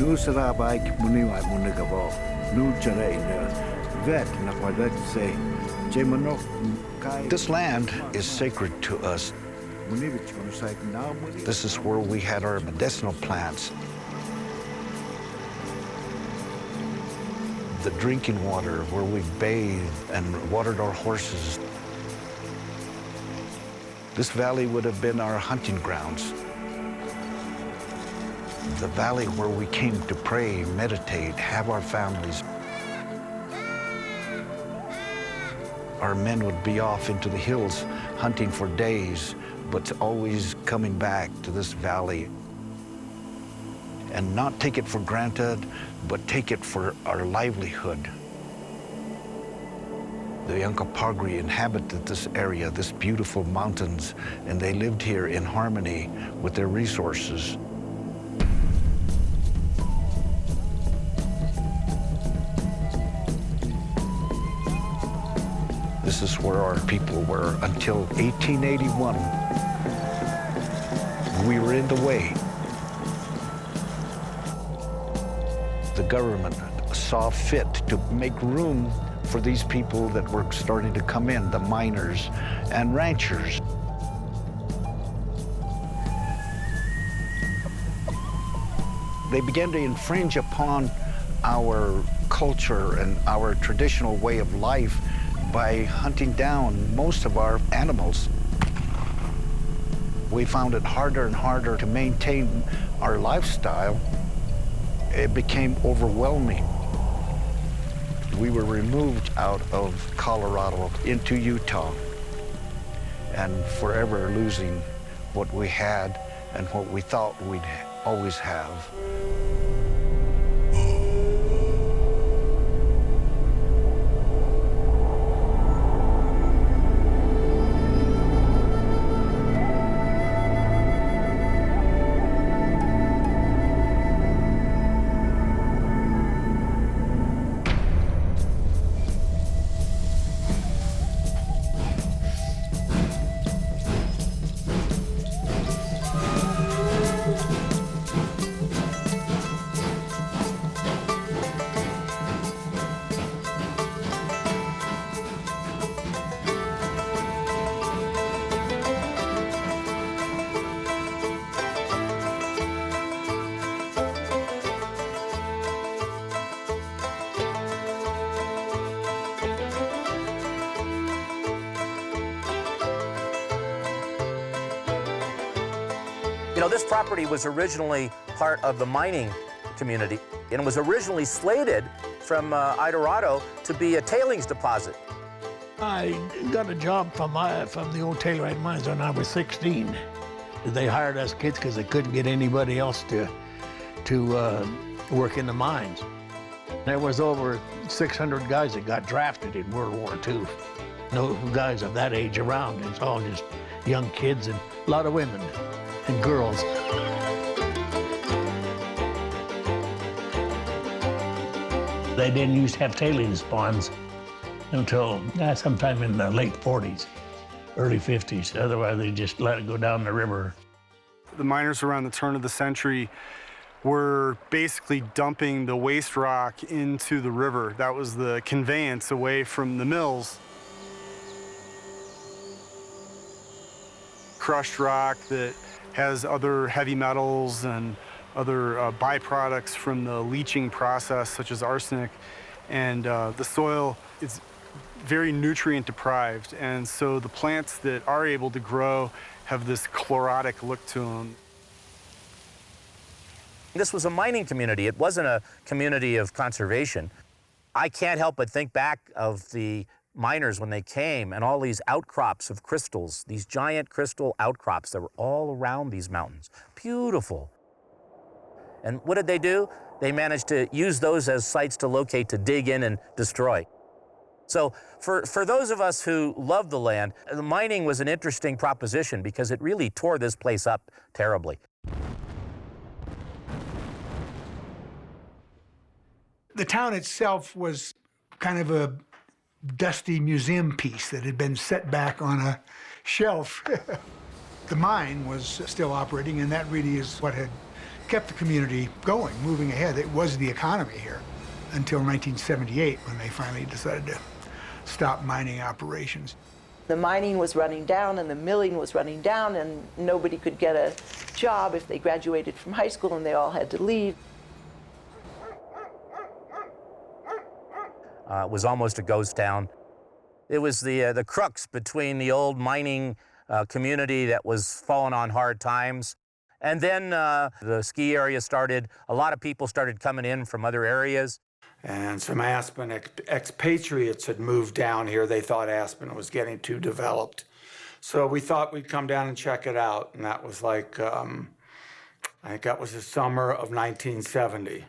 Nusarai Muniwa Munigabo, Nuchare in the vet, and I'd like to say, Jamano. This land is sacred to us. This is where we had our medicinal plants. The drinking water, where we bathed and watered our horses. This valley would have been our hunting grounds. The valley where we came to pray, meditate, have our families. Our men would be off into the hills hunting for days, but always coming back to this valley. And not take it for granted, but take it for our livelihood. The Yunkapargri inhabited this area, this beautiful mountains, and they lived here in harmony with their resources. This is where our people were until 1881. We were in the way. The government saw fit to make room for these people that were starting to come in, the miners and ranchers. They began to infringe upon our culture and our traditional way of life by hunting down most of our animals. We found it harder and harder to maintain our lifestyle. It became overwhelming. We were removed out of Colorado into Utah and forever losing what we had and what we thought we'd always have. You know, this property was originally part of the mining community and was originally slated from Idorado to be a tailings deposit. I got a job from the old Taylorite mines when I was 16. They hired us kids because they couldn't get anybody else to work in the mines. There was over 600 guys that got drafted in World War II. No guys of that age around. It's all just young kids and a lot of women and girls. They didn't used to have tailings ponds until sometime in the late 40s, early 50s. Otherwise, they just let it go down the river. The miners around the turn of the century were basically dumping the waste rock into the river. That was the conveyance away from the mills. Crushed rock that has other heavy metals and other byproducts from the leaching process, such as arsenic. And the soil is very nutrient deprived. And so the plants that are able to grow have this chlorotic look to them. This was a mining community. It wasn't a community of conservation. I can't help but think back of the miners when they came and all these outcrops of crystals, these giant crystal outcrops that were all around these mountains. Beautiful. And what did they do? They managed to use those as sites to locate, to dig in and destroy. So for those of us who love the land, the mining was an interesting proposition because it really tore this place up terribly. The town itself was kind of a dusty museum piece that had been set back on a shelf. The mine was still operating, and that really is what had kept the community going, moving ahead. It was the economy here until 1978 when they finally decided to stop mining operations. The mining was running down and the milling was running down, and nobody could get a job if they graduated from high school, and they all had to leave. It was almost a ghost town. It was the crux between the old mining community that was falling on hard times. And then the ski area started. A lot of people started coming in from other areas. And some Aspen expatriates had moved down here. They thought Aspen was getting too developed. So we thought we'd come down and check it out. And that was like, I think that was the summer of 1970.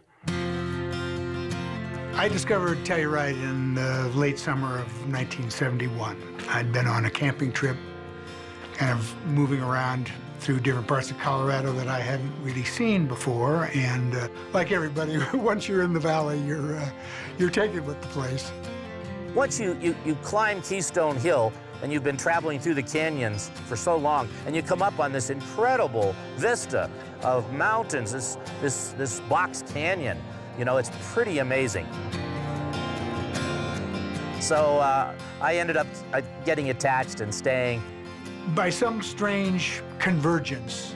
I discovered Telluride in the late summer of 1971. I'd been on a camping trip, kind of moving around through different parts of Colorado that I hadn't really seen before. And like everybody, once you're in the valley, you're taken with the place. Once you climb Keystone Hill, and you've been traveling through the canyons for so long, and you come up on this incredible vista of mountains, this box canyon. You know, it's pretty amazing. So I ended up getting attached and staying. By some strange convergence,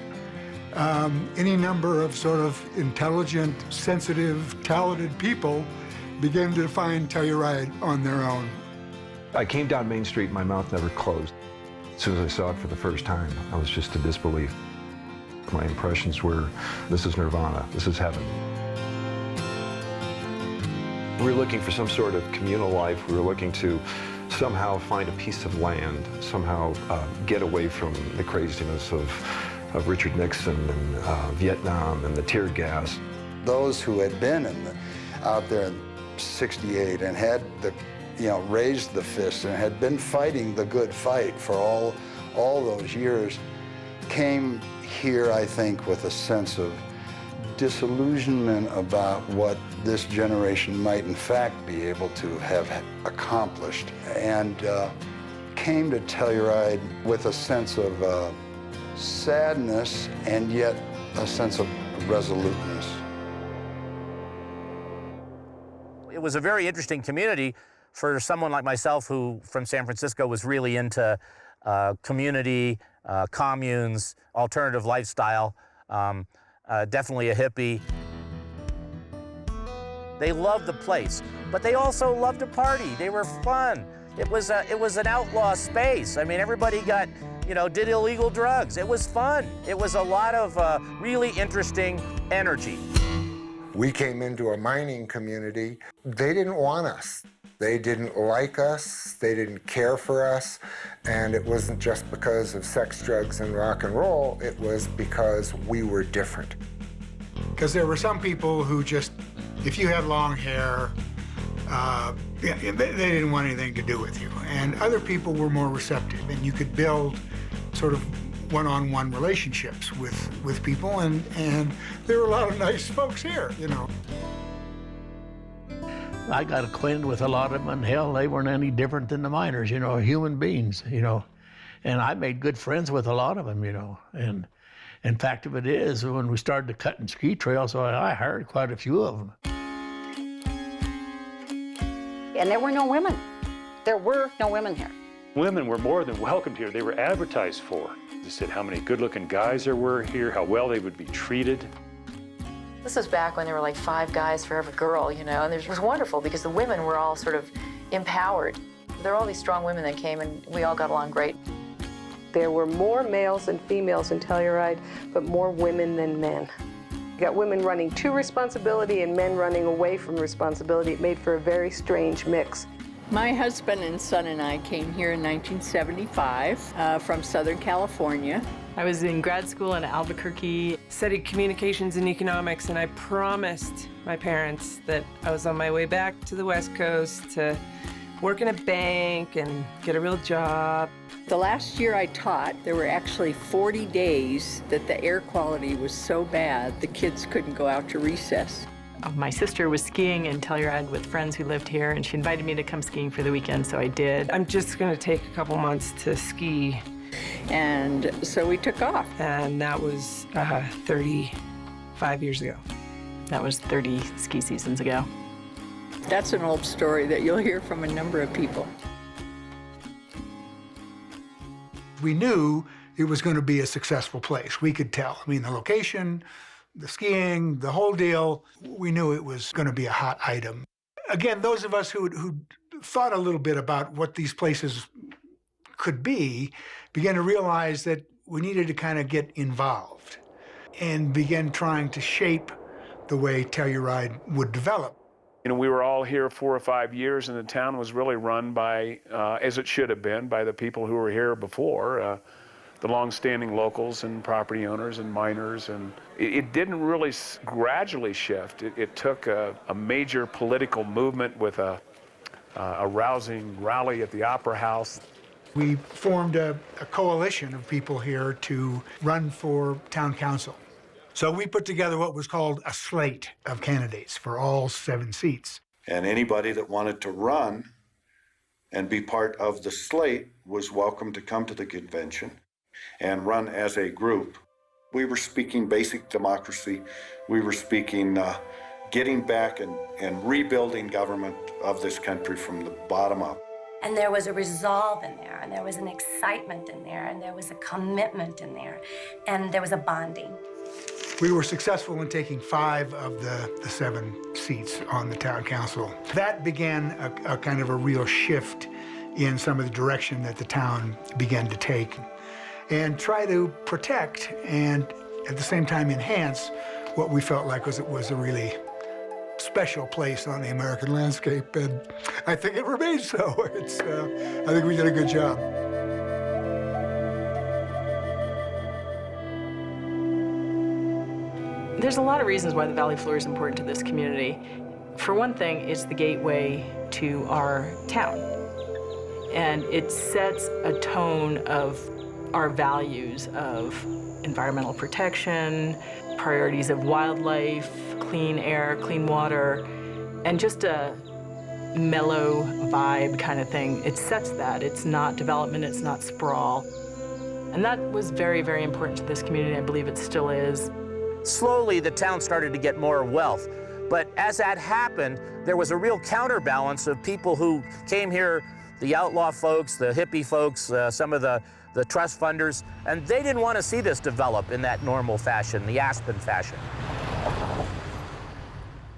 any number of sort of intelligent, sensitive, talented people began to find Telluride on their own. I came down Main Street, my mouth never closed. As soon as I saw it for the first time, I was just in disbelief. My impressions were, this is nirvana, this is heaven. We were looking for some sort of communal life. We were looking to somehow find a piece of land, somehow get away from the craziness of Richard Nixon and Vietnam and the tear gas. Those who had been out there in '68 and had raised the fist and had been fighting the good fight for all those years came here, I think, with a sense of disillusionment about what this generation might in fact be able to have accomplished, and came to Telluride with a sense of sadness and yet a sense of resoluteness. It was a very interesting community for someone like myself who, from San Francisco, was really into community, communes, alternative lifestyle. Definitely a hippie. They loved the place, but they also loved to party. They were fun. It was an outlaw space. I mean, everybody got, did illegal drugs. It was fun. It was a lot of really interesting energy. We came into a mining community. They didn't want us. They didn't like us. They didn't care for us. And it wasn't just because of sex, drugs, and rock and roll. It was because we were different. Because there were some people who just, if you had long hair, they didn't want anything to do with you. And other people were more receptive, and you could build sort of one-on-one relationships with people, and there were a lot of nice folks here, I got acquainted with a lot of them, and hell, they weren't any different than the miners, human beings, And I made good friends with a lot of them, And in fact of it is, when we started cutting ski trails, I hired quite a few of them. And there were no women. There were no women here. Women were more than welcomed here. They were advertised for. They said how many good-looking guys there were here, how well they would be treated. This was back when there were like 5 guys for every girl, and it was wonderful because the women were all sort of empowered. There were all these strong women that came, and we all got along great. There were more males than females in Telluride, but more women than men. You got women running to responsibility and men running away from responsibility. It made for a very strange mix. My husband and son and I came here in 1975 from Southern California. I was in grad school in Albuquerque, studied communications and economics, and I promised my parents that I was on my way back to the West Coast to work in a bank and get a real job. The last year I taught, there were actually 40 days that the air quality was so bad the kids couldn't go out to recess. My sister was skiing in Telluride with friends who lived here, and she invited me to come skiing for the weekend, so I did. I'm just going to take a couple months to ski. And so we took off. And that was 30 5 years ago. That was 30 ski seasons ago. That's an old story that you'll hear from a number of people. We knew it was going to be a successful place. We could tell. I mean, the location, the skiing, the whole deal, we knew it was going to be a hot item. Again, those of us who thought a little bit about what these places could be began to realize that we needed to kind of get involved and begin trying to shape the way Telluride would develop. You know, we were all here 4 or 5 years, and the town was really run by, as it should have been, by the people who were here before, the long-standing locals and property owners and miners. And it didn't really gradually shift. It took a major political movement with a rousing rally at the Opera House. We formed a coalition of people here to run for town council. So we put together what was called a slate of candidates for all 7 seats. And anybody that wanted to run and be part of the slate was welcome to come to the convention and run as a group. We were speaking basic democracy. We were speaking getting back and rebuilding government of this country from the bottom up. And there was a resolve in there, and there was an excitement in there, and there was a commitment in there, and there was a bonding. We were successful in taking 5 of the 7 seats on the town council. That began a kind of a real shift in some of the direction that the town began to take and try to protect and at the same time enhance what we felt like was a really special place on the American landscape, and I think it remains so. I think we did a good job. There's a lot of reasons why the Valley Floor is important to this community. For one thing, it's the gateway to our town. And it sets a tone of our values of environmental protection, priorities of wildlife, clean air, clean water, and just a mellow vibe kind of thing. It sets that. It's not development, it's not sprawl. And that was very, very important to this community. I believe it still is. Slowly, the town started to get more wealth. But as that happened, there was a real counterbalance of people who came here, the outlaw folks, the hippie folks, some of the trust funders, and they didn't want to see this develop in that normal fashion, the Aspen fashion.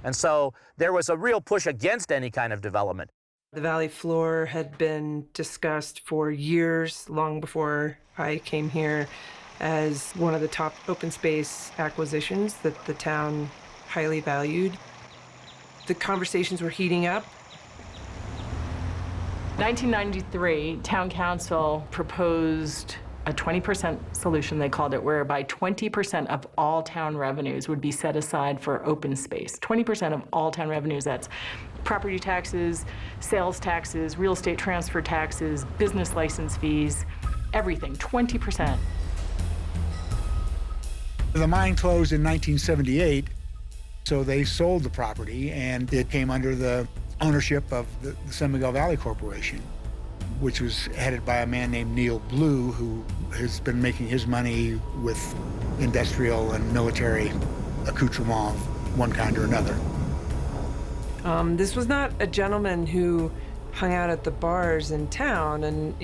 And so there was a real push against any kind of development. The Valley Floor had been discussed for years, long before I came here, as one of the top open space acquisitions that the town highly valued. The conversations were heating up. 1993, town council proposed a 20% solution, they called it, whereby 20% of all town revenues would be set aside for open space. 20% of all town revenues, that's property taxes, sales taxes, real estate transfer taxes, business license fees, everything, 20%. The mine closed in 1978, so they sold the property, and it came under the ownership of the San Miguel Valley Corporation, which was headed by a man named Neil Blue, who has been making his money with industrial and military accoutrement of one kind or another. This was not a gentleman who hung out at the bars in town and,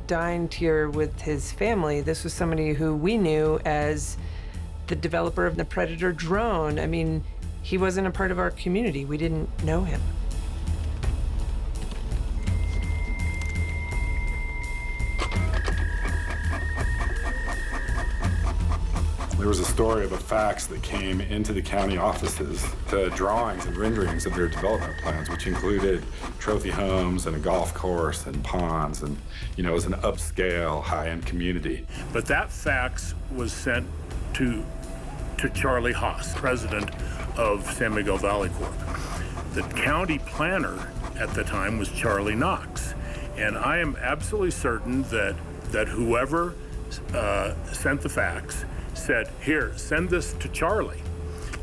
dined here with his family. This was somebody who we knew as the developer of the Predator drone. I mean, he wasn't a part of our community. We didn't know him. There was a story of a fax that came into the county offices, the drawings and renderings of their development plans, which included trophy homes and a golf course and ponds, and it was an upscale, high-end community. But that fax was sent to Charlie Haas, president of San Miguel Valley Corp. The county planner at the time was Charlie Knox, and I am absolutely certain that whoever sent the fax said, "Here, send this to Charlie,"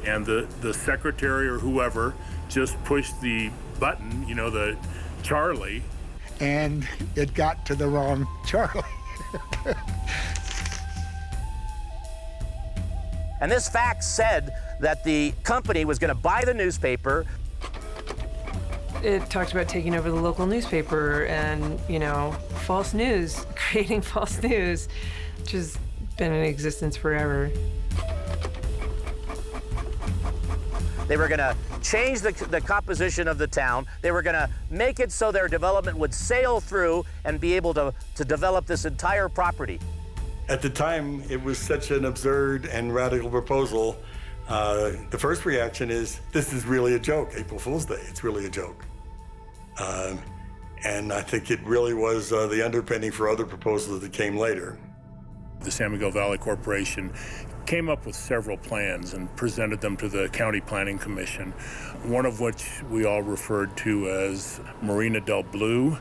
and the secretary or whoever just pushed the button, the Charlie, and it got to the wrong Charlie. And this fax said that the company was going to buy the newspaper. It talked about taking over the local newspaper and, false news, creating false news, which has been in existence forever. They were going to change the composition of the town. They were going to make it so their development would sail through and be able to develop this entire property. At the time, it was such an absurd and radical proposal. The first reaction is, this is really a joke. April Fool's Day, it's really a joke. And I think it really was the underpinning for other proposals that came later. The San Miguel Valley Corporation came up with several plans and presented them to the County Planning Commission, one of which we all referred to as Marina del Blue.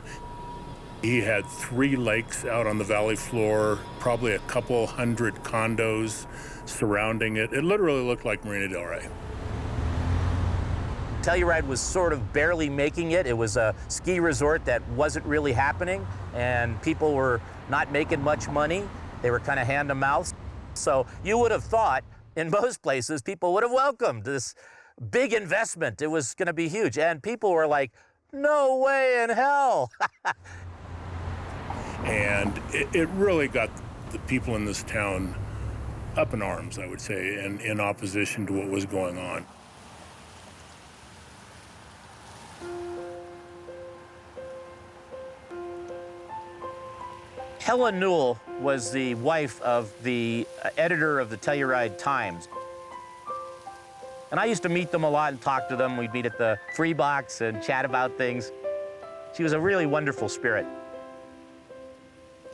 He had 3 lakes out on the valley floor, probably a couple hundred condos surrounding it. It literally looked like Marina del Rey. Telluride was sort of barely making it. It was a ski resort that wasn't really happening, and people were not making much money. They were kind of hand to mouth. So you would have thought, in most places, people would have welcomed this big investment. It was going to be huge. And people were like, no way in hell. And it really got the people in this town up in arms, I would say, and in opposition to what was going on. Helen Newell was the wife of the editor of the Telluride Times. And I used to meet them a lot and talk to them. We'd meet at the Free Box and chat about things. She was a really wonderful spirit.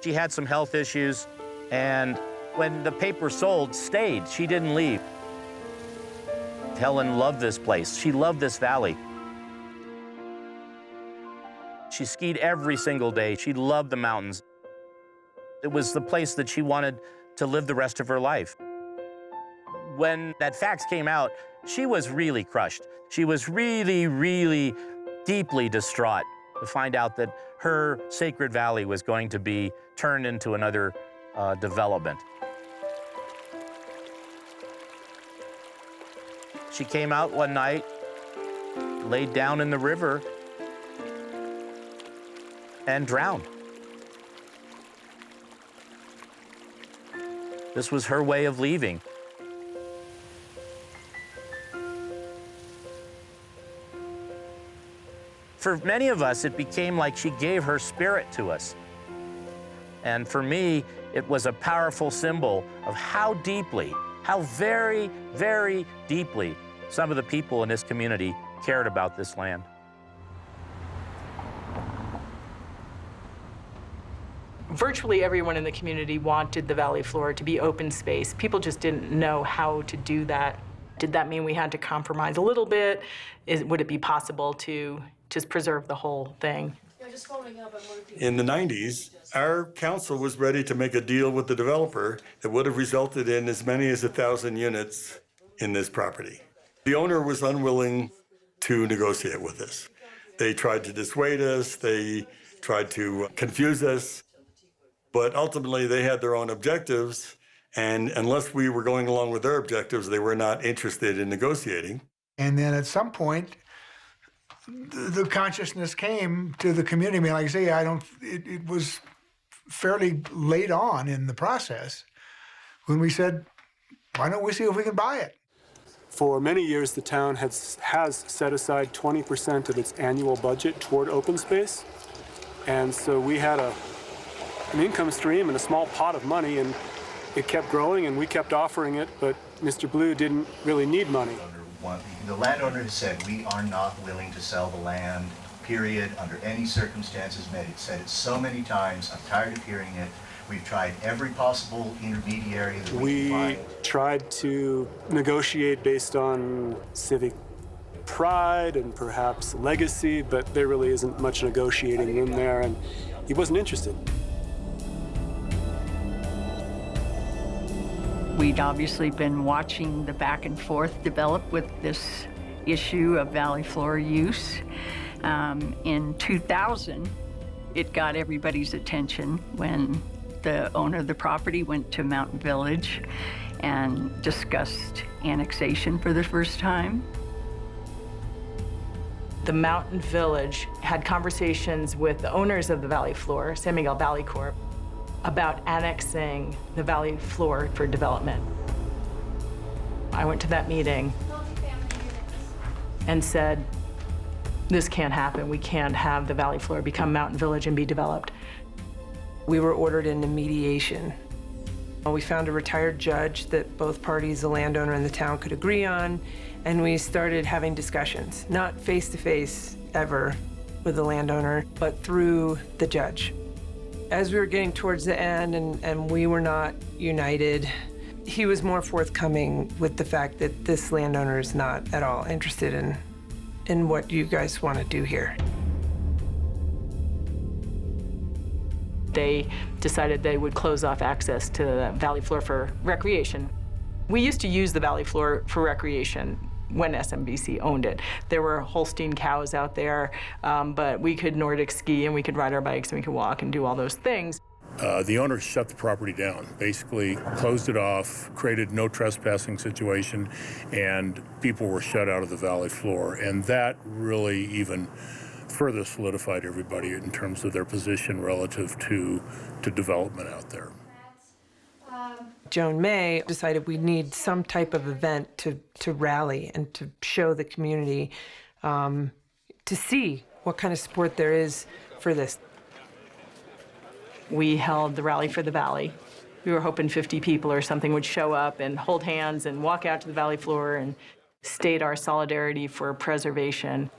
She had some health issues, and when the paper sold, stayed. She didn't leave. Helen loved this place. She loved this valley. She skied every single day. She loved the mountains. It was the place that she wanted to live the rest of her life. When that fax came out, she was really crushed. She was really, really deeply distraught to find out that her sacred valley was going to be turned into another development. She came out one night, laid down in the river, and drowned. This was her way of leaving. For many of us, it became like she gave her spirit to us. And for me, it was a powerful symbol of how deeply, how very, very deeply some of the people in this community cared about this land. Virtually everyone in the community wanted the valley floor to be open space. People just didn't know how to do that. Did that mean we had to compromise a little bit? Would it be possible to just preserve the whole thing? In the 90s, our council was ready to make a deal with the developer that would have resulted in as many as 1,000 units in this property. The owner was unwilling to negotiate with us. They tried to dissuade us, they tried to confuse us, but ultimately they had their own objectives, and unless we were going along with their objectives, they were not interested in negotiating. And then at some point, the consciousness came to the community. I mean, like I say, it was fairly late on in the process when we said, why don't we see if we can buy it? For many years, the town has set aside 20% of its annual budget toward open space. And so we had an income stream and a small pot of money, and it kept growing, and we kept offering it, but Mr. Blue didn't really need money. The landowner has said, we are not willing to sell the land, period, under any circumstances met. It's said it so many times, I'm tired of hearing it. We've tried every possible intermediary that we can find. Tried to negotiate based on civic pride and perhaps legacy, but there really isn't much negotiating in there, and he wasn't interested. We'd obviously been watching the back and forth develop with this issue of valley floor use. In 2000, it got everybody's attention when the owner of the property went to Mountain Village and discussed annexation for the first time. The Mountain Village had conversations with the owners of the Valley Floor, San Miguel Valley Corp, about annexing the Valley Floor for development. I went to that meeting and said, this can't happen. We can't have the Valley Floor become Mountain Village and be developed. We were ordered into mediation. We found a retired judge that both parties, the landowner and the town, could agree on, and we started having discussions, not face-to-face ever with the landowner, but through the judge. As we were getting towards the end and we were not united, he was more forthcoming with the fact that this landowner is not at all interested in what you guys want to do here. They decided they would close off access to the Valley Floor for recreation. We used to use the Valley Floor for recreation when SMBC owned it. There were Holstein cows out there, but we could Nordic ski and we could ride our bikes and we could walk and do all those things. The owners shut the property down, basically closed it off, created no trespassing situation, and people were shut out of the Valley Floor. And that really even further solidified everybody in terms of their position relative to development out there. Joan May decided we need some type of event to rally and to show the community, to see what kind of support there is for this. We held the Rally for the Valley. We were hoping 50 people or something would show up and hold hands and walk out to the Valley Floor and state our solidarity for preservation.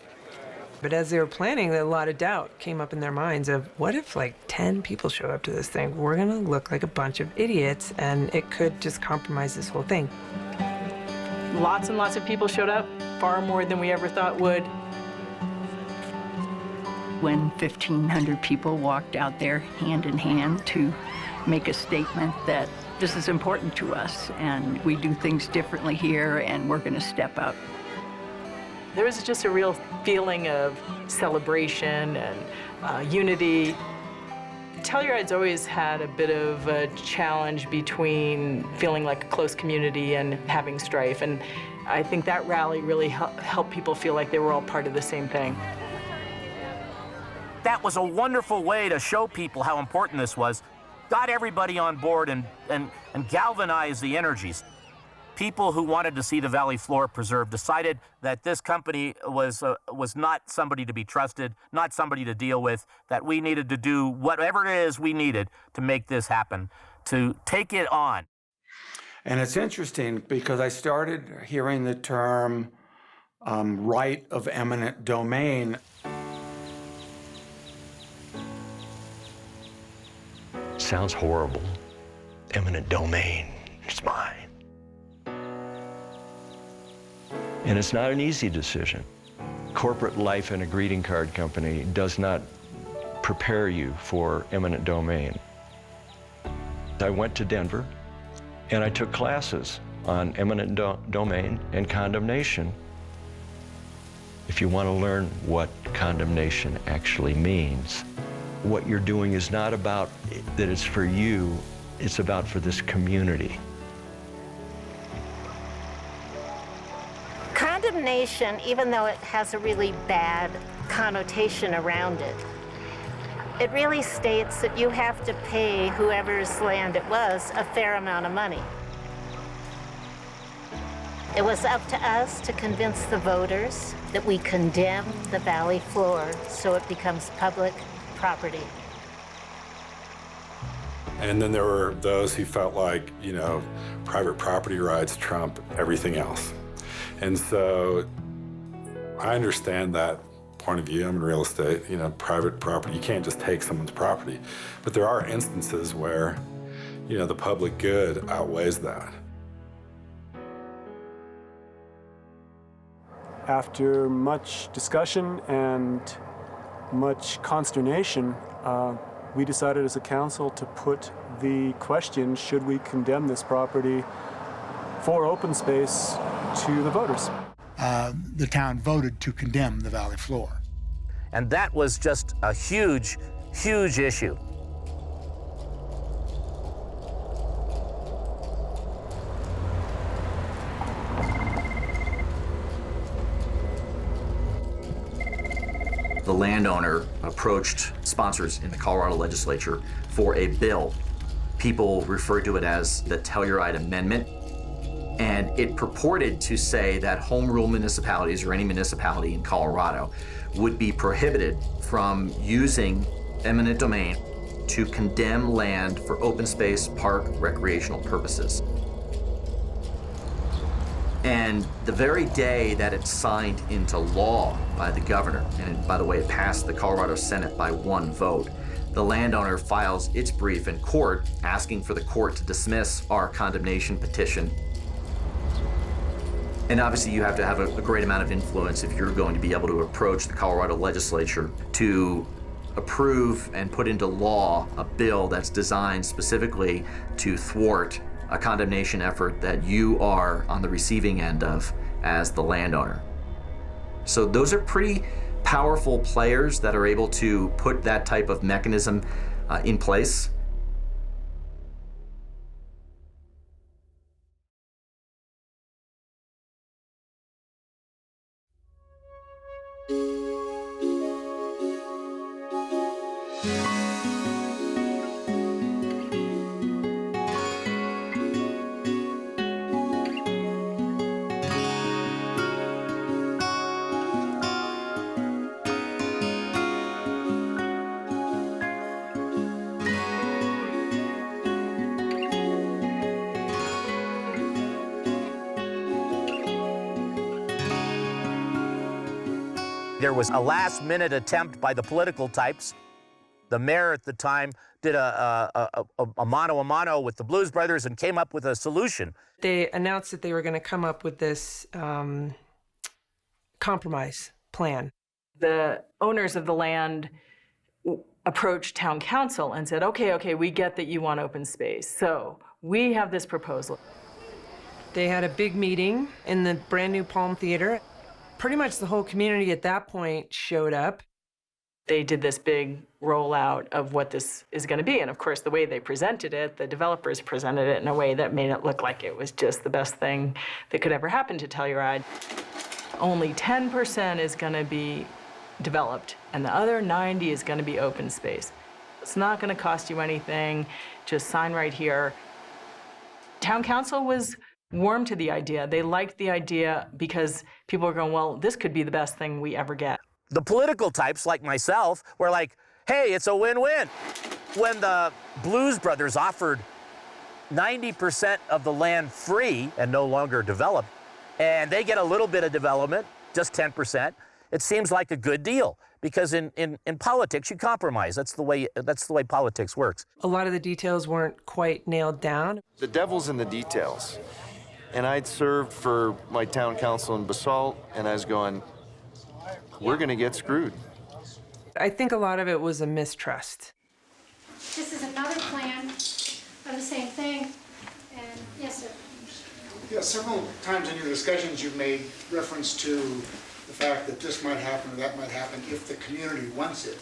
But as they were planning, a lot of doubt came up in their minds of, what if like 10 people show up to this thing? We're gonna look like a bunch of idiots and it could just compromise this whole thing. Lots and lots of people showed up, far more than we ever thought would. When 1,500 people walked out there hand in hand to make a statement that this is important to us and we do things differently here and we're going to step up. There was just a real feeling of celebration and unity. Telluride's always had a bit of a challenge between feeling like a close community and having strife, and I think that rally really helped people feel like they were all part of the same thing. That was a wonderful way to show people how important this was. Got everybody on board and galvanized the energies. People who wanted to see the Valley Floor preserved decided that this company was not somebody to be trusted, not somebody to deal with, that we needed to do whatever it is we needed to make this happen, to take it on. And it's interesting because I started hearing the term right of eminent domain. Sounds horrible. Eminent domain, it's mine. And it's not an easy decision. Corporate life in a greeting card company does not prepare you for eminent domain. I went to Denver and I took classes on eminent domain and condemnation. If you want to learn what condemnation actually means, what you're doing is not about that it's for you, it's about for this community. Condemnation, even though it has a really bad connotation around it, it really states that you have to pay whoever's land it was a fair amount of money. It was up to us to convince the voters that we condemn the Valley Floor so it becomes public property. And then there were those who felt like, you know, private property rights trump everything else. And so I understand that point of view. I'm in real estate, you know, private property, you can't just take someone's property. But there are instances where, you know, the public good outweighs that. After much discussion and much consternation, we decided as a council to put the question, should we condemn this property for open space, to the voters. The town voted to condemn the Valley Floor. And that was just a huge, huge issue. the landowner approached sponsors in the Colorado legislature for a bill. People refer to it as the Telluride Amendment, and it purported to say that home rule municipalities or any municipality in Colorado would be prohibited from using eminent domain to condemn land for open space, park, recreational purposes. And the very day that it's signed into law by the governor, and by the way, it passed the Colorado Senate by 1 vote, the landowner files its brief in court asking for the court to dismiss our condemnation petition. And obviously you have to have a great amount of influence if you're going to be able to approach the Colorado legislature to approve and put into law a bill that's designed specifically to thwart a condemnation effort that you are on the receiving end of as the landowner. So those are pretty powerful players that are able to put that type of mechanism in place. There was a last-minute attempt by the political types. The mayor at the time did a mano-a-mano with the Blues Brothers and came up with a solution. They announced that they were going to come up with this compromise plan. The owners of the land approached town council and said, okay, we get that you want open space. So we have this proposal. They had a big meeting in the brand new Palm Theater. Pretty much the whole community at that point showed up. They did this big rollout of what this is going to be. And of course, the way they presented it, the developers presented it in a way that made it look like it was just the best thing that could ever happen to Telluride. Only 10% is going to be developed, and the other 90% is going to be open space. It's not going to cost you anything. Just sign right here. Town council was warm to the idea. They liked the idea because people were going, well, this could be the best thing we ever get. The political types like myself were like, hey, it's a win-win. When the Blues Brothers offered 90% of the land free and no longer developed, and they get a little bit of development, just 10%, it seems like a good deal. Because in politics, you compromise. That's the way politics works. A lot of the details weren't quite nailed down. The devil's in the details. And I'd served for my town council in Basalt, and I was going, we're going to get screwed. I think a lot of it was a mistrust. This is another plan of the same thing. And yes, sir. Yeah, several times in your discussions you've made reference to the fact that this might happen or that might happen if the community wants it.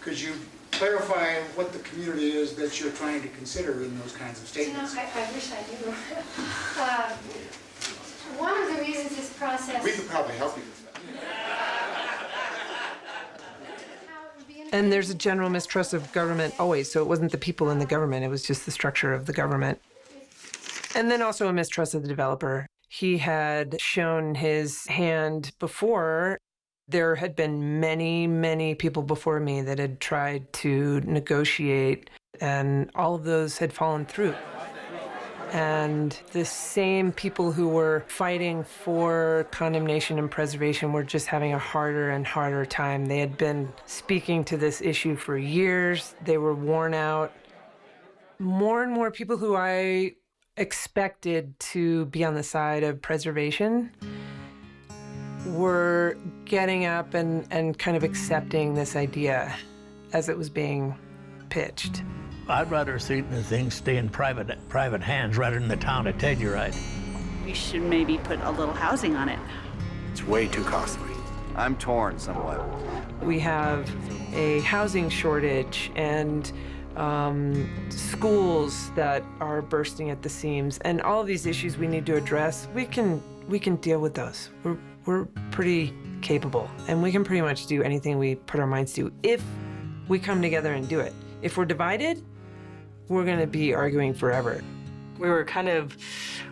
Could you clarify what the community is that you're trying to consider in those kinds of statements? I wish I knew. One of the reasons this process... We could probably help you with that. And there's a general mistrust of government always, so it wasn't the people in the government, it was just the structure of the government. And then also a mistrust of the developer. He had shown his hand before. There had been many, many people before me that had tried to negotiate, and all of those had fallen through. And the same people who were fighting for condemnation and preservation were just having a harder and harder time. They had been speaking to this issue for years. They were worn out. More and more people who I expected to be on the side of preservation were getting up and kind of accepting this idea as it was being pitched. I'd rather see the things stay in private hands rather than the town of Telluride. We should maybe put a little housing on it. It's way too costly. I'm torn somewhat. We have a housing shortage and schools that are bursting at the seams, and all of these issues we need to address. We can deal with those. We're pretty capable, and we can pretty much do anything we put our minds to if we come together and do it. If we're divided, we're gonna be arguing forever. We were kind of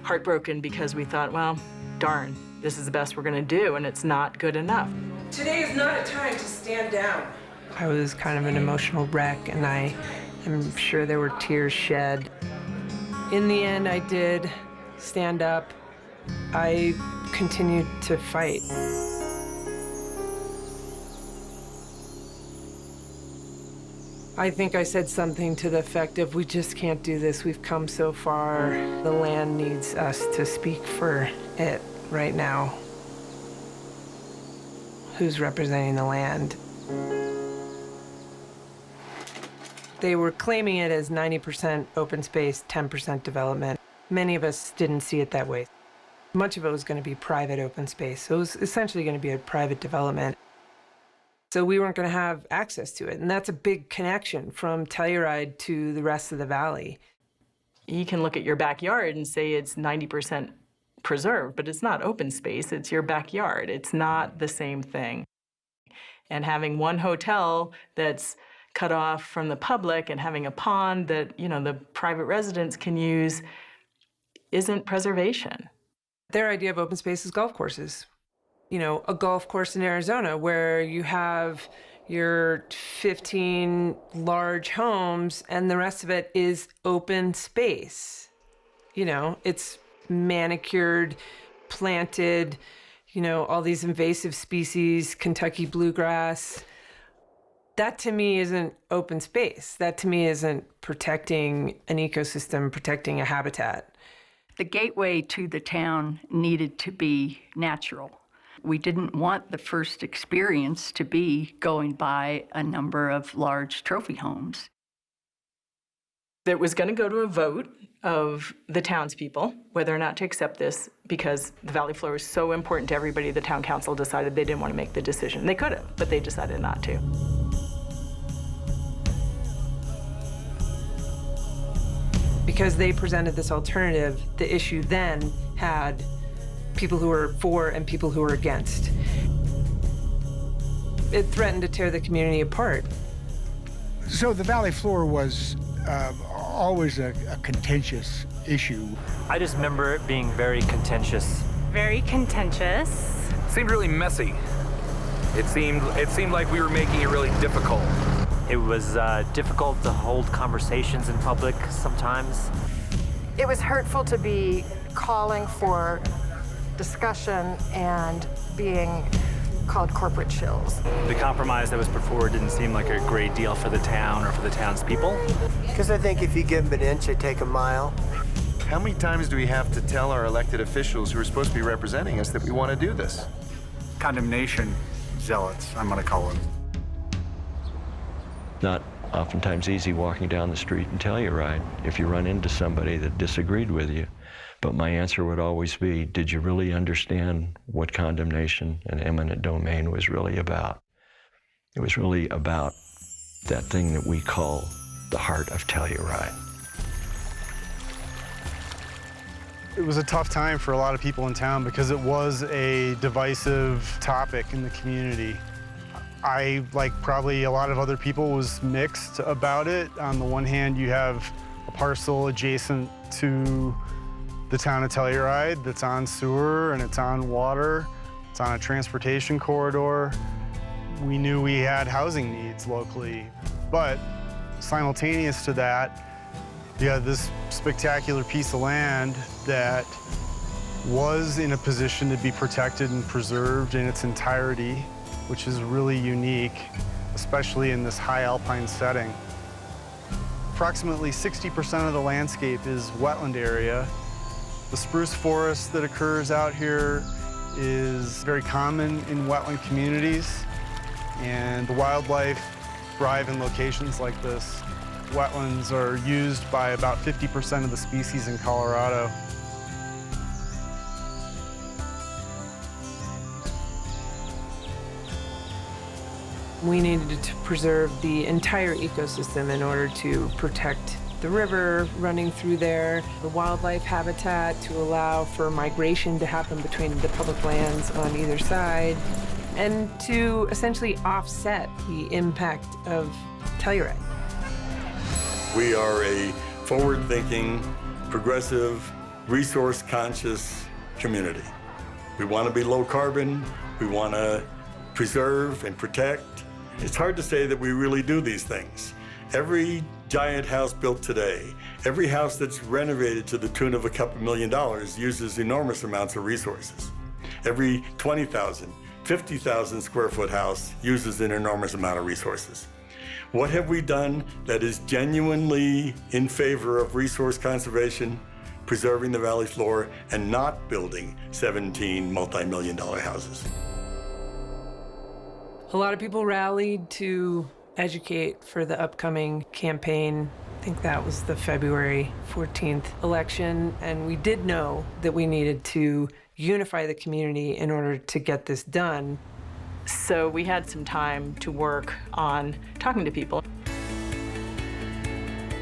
heartbroken because we thought, well, darn, this is the best we're gonna do, and it's not good enough. Today is not a time to stand down. I was kind of an emotional wreck, and I am sure there were tears shed. In the end, I did stand up. I continued to fight. I think I said something to the effect of, we just can't do this. We've come so far. The land needs us to speak for it right now. Who's representing the land? They were claiming it as 90% open space, 10% development. Many of us didn't see it that way. Much of it was going to be private open space, so it was essentially going to be a private development. So we weren't going to have access to it, and that's a big connection from Telluride to the rest of the valley. You can look at your backyard and say it's 90% preserved, but it's not open space, it's your backyard. It's not the same thing. And having one hotel that's cut off from the public and having a pond that, the private residents can use isn't preservation. Their idea of open space is golf courses. A golf course in Arizona where you have your 15 large homes and the rest of it is open space. It's manicured, planted, all these invasive species, Kentucky bluegrass. That to me isn't open space. That to me isn't protecting an ecosystem, protecting a habitat. The gateway to the town needed to be natural. We didn't want the first experience to be going by a number of large trophy homes. It was going to go to a vote of the townspeople, whether or not to accept this, because the valley floor is so important to everybody, the town council decided they didn't want to make the decision. They could have, but they decided not to. Because they presented this alternative, the issue then had people who were for and people who were against. It threatened to tear the community apart. So the valley floor was always a contentious issue. I just remember it being very contentious. Very contentious. Seemed really messy. It seemed like we were making it really difficult. It was difficult to hold conversations in public sometimes. It was hurtful to be calling for discussion and being called corporate shills. The compromise that was put forward didn't seem like a great deal for the town or for the townspeople. Because I think if you give them an inch, they take a mile. How many times do we have to tell our elected officials who are supposed to be representing us that we want to do this? Condemnation zealots, I'm going to call them. Not oftentimes easy walking down the street in Telluride if you run into somebody that disagreed with you. But my answer would always be, did you really understand what condemnation and eminent domain was really about? It was really about that thing that we call the heart of Telluride. It was a tough time for a lot of people in town because it was a divisive topic in the community. I, like probably a lot of other people, was mixed about it. On the one hand, you have a parcel adjacent to the town of Telluride that's on sewer and it's on water. It's on a transportation corridor. We knew we had housing needs locally, but simultaneous to that, you had this spectacular piece of land that was in a position to be protected and preserved in its entirety, which is really unique, especially in this high alpine setting. Approximately 60% of the landscape is wetland area. The spruce forest that occurs out here is very common in wetland communities, and the wildlife thrive in locations like this. Wetlands are used by about 50% of the species in Colorado. We needed to preserve the entire ecosystem in order to protect the river running through there, the wildlife habitat to allow for migration to happen between the public lands on either side, and to essentially offset the impact of Telluride. We are a forward-thinking, progressive, resource-conscious community. We want to be low carbon. We want to preserve and protect. It's hard to say that we really do these things. Every giant house built today, every house that's renovated to the tune of a couple $2 million uses enormous amounts of resources. Every 20,000, 50,000 square foot house uses an enormous amount of resources. What have we done that is genuinely in favor of resource conservation, preserving the valley floor, and not building 17 multi-million-dollar houses? A lot of people rallied to educate for the upcoming campaign. I think that was the February 14th election, and we did know that we needed to unify the community in order to get this done. So we had some time to work on talking to people.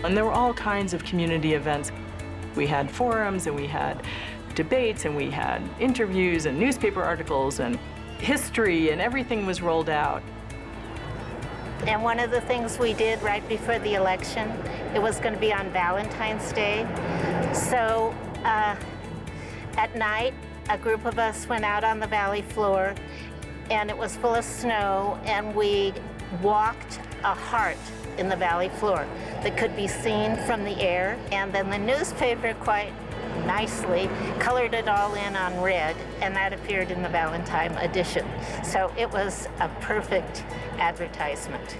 And there were all kinds of community events. We had forums, and we had debates, and we had interviews and newspaper articles and history, and everything was rolled out. And one of the things we did right before the election, it was going to be on Valentine's Day. So at night, a group of us went out on the valley floor, and it was full of snow, and we walked a heart in the valley floor that could be seen from the air. And then the newspaper quite nicely colored it all in on red, and that appeared in the Valentine edition. So it was a perfect advertisement.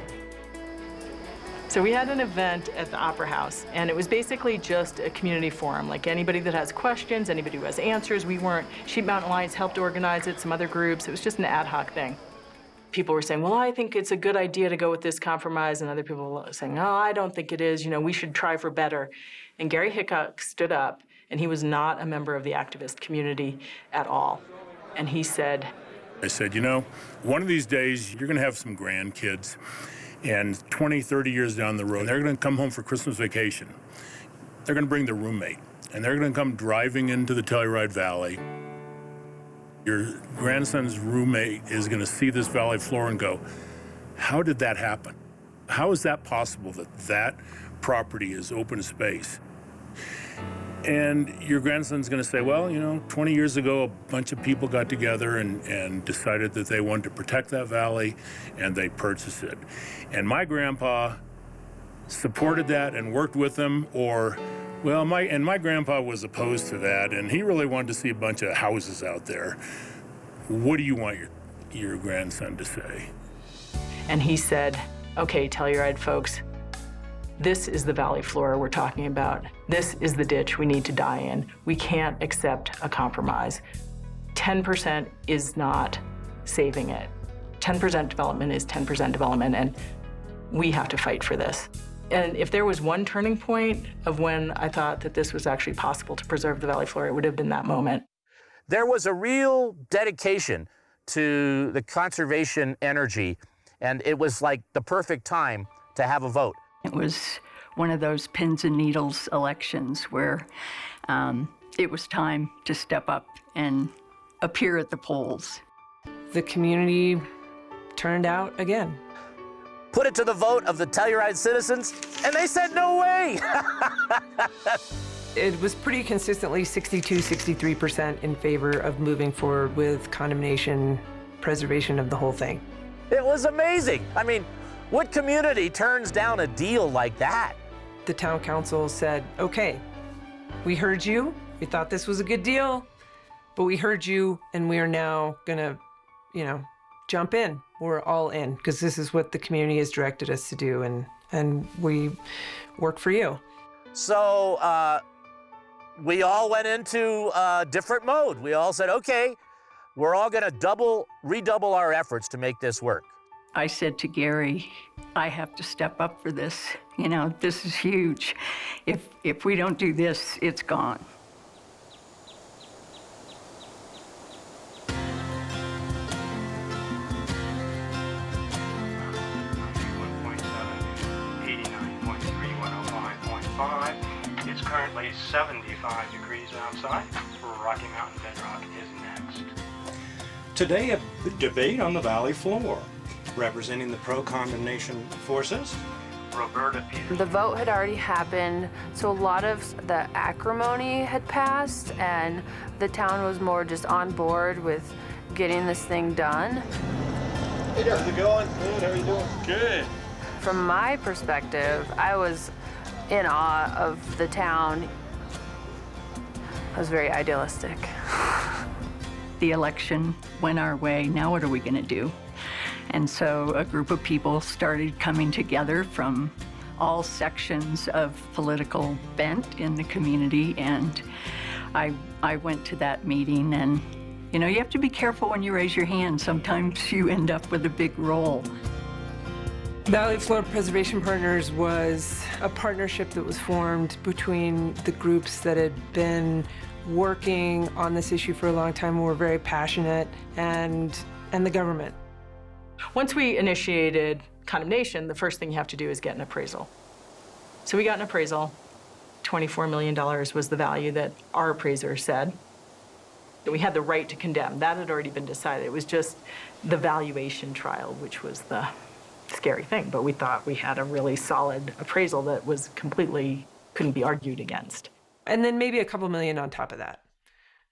So we had an event at the Opera House, and it was basically just a community forum. Like anybody that has questions, anybody who has answers. We weren't, Sheep Mountain Alliance helped organize it, some other groups. It was just an ad hoc thing. People were saying, well, I think it's a good idea to go with this compromise, and other people were saying, no, I don't think it is. You know, we should try for better. And Gary Hickok stood up, and he was not a member of the activist community at all. And he said, I said, you know, one of these days you're going to have some grandkids, and 20, 30 years down the road, they're going to come home for Christmas vacation. They're going to bring their roommate, and they're going to come driving into the Telluride Valley. Your grandson's roommate is going to see this valley floor and go, how did that happen? How is that possible that that property is open space? And your grandson's going to say, well, you know, 20 years ago, a bunch of people got together and decided that they wanted to protect that valley, and they purchased it. And my grandpa supported that and worked with them, or, well, my grandpa was opposed to that, and he really wanted to see a bunch of houses out there. What do you want your grandson to say? And he said, okay, Telluride folks, this is the valley floor we're talking about. This is the ditch we need to die in. We can't accept a compromise. 10% is not saving it. 10% development is 10% development, and we have to fight for this. And if there was one turning point of when I thought that this was actually possible to preserve the valley floor, it would have been that moment. There was a real dedication to the conservation energy, and it was like the perfect time to have a vote. It was one of those pins and needles elections where it was time to step up and appear at the polls. The community turned out again. Put it to the vote of the Telluride citizens, and they said no way. It was pretty consistently 62, 63% in favor of moving forward with condemnation, preservation of the whole thing. It was amazing. I mean, what community turns down a deal like that? The town council said, okay, we heard you. We thought this was a good deal, but we heard you, and we are now gonna, jump in. We're all in, because this is what the community has directed us to do, and we work for you. So we all went into a different mode. We all said, okay, we're all gonna redouble our efforts to make this work. I said to Gary, I have to step up for this. This is huge. If we don't do this, it's gone. It's currently 75 degrees outside. Rocky Mountain bedrock is next. Today, a debate on the Valley floor. Representing the pro-condemnation forces, Roberta Peters. The vote had already happened, so a lot of the acrimony had passed, and the town was more just on board with getting this thing done. Hey, how's it going? Good, how are you doing? Good. From my perspective, I was in awe of the town. I was very idealistic. The election went our way. Now what are we going to do? And so a group of people started coming together from all sections of political bent in the community, and I went to that meeting. And you know, you have to be careful when you raise your hand. Sometimes you end up with a big role. Valley Floor Preservation Partners was a partnership that was formed between the groups that had been working on this issue for a long time and were very passionate, and the government. Once we initiated condemnation, the first thing you have to do is get an appraisal. So we got an appraisal. $24 million was the value that our appraiser said. We had the right to condemn. That had already been decided. It was just the valuation trial, which was the scary thing. But we thought we had a really solid appraisal that was completely, couldn't be argued against. And then maybe a couple million on top of that.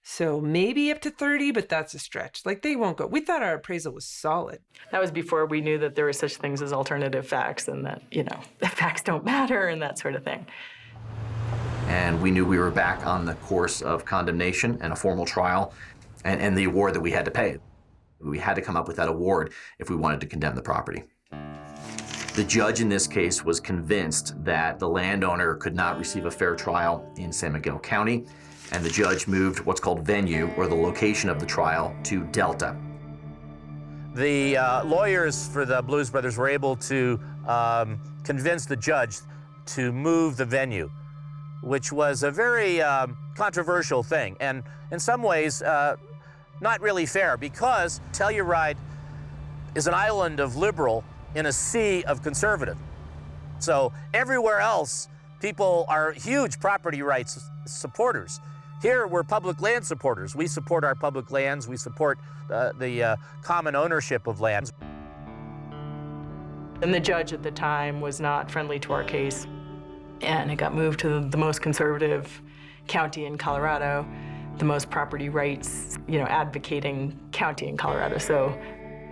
So maybe up to 30, but that's a stretch. Like, they won't go. We thought our appraisal was solid. That was before we knew that there were such things as alternative facts and that, you know, the facts don't matter and that sort of thing. And we knew we were back on the course of condemnation and a formal trial and the award that we had to pay. We had to come up with that award if we wanted to condemn the property. The judge in this case was convinced that the landowner could not receive a fair trial in San Miguel County, and the judge moved what's called venue, or the location of the trial, to Delta. The lawyers for the Blues Brothers were able to convince the judge to move the venue, which was a very controversial thing, and in some ways not really fair, because Telluride is an island of liberal in a sea of conservative. So everywhere else, people are huge property rights supporters. Here, we're public land supporters. We support our public lands. We support the common ownership of lands. And the judge at the time was not friendly to our case, and it got moved to the most conservative county in Colorado, the most property rights, you know, advocating county in Colorado. So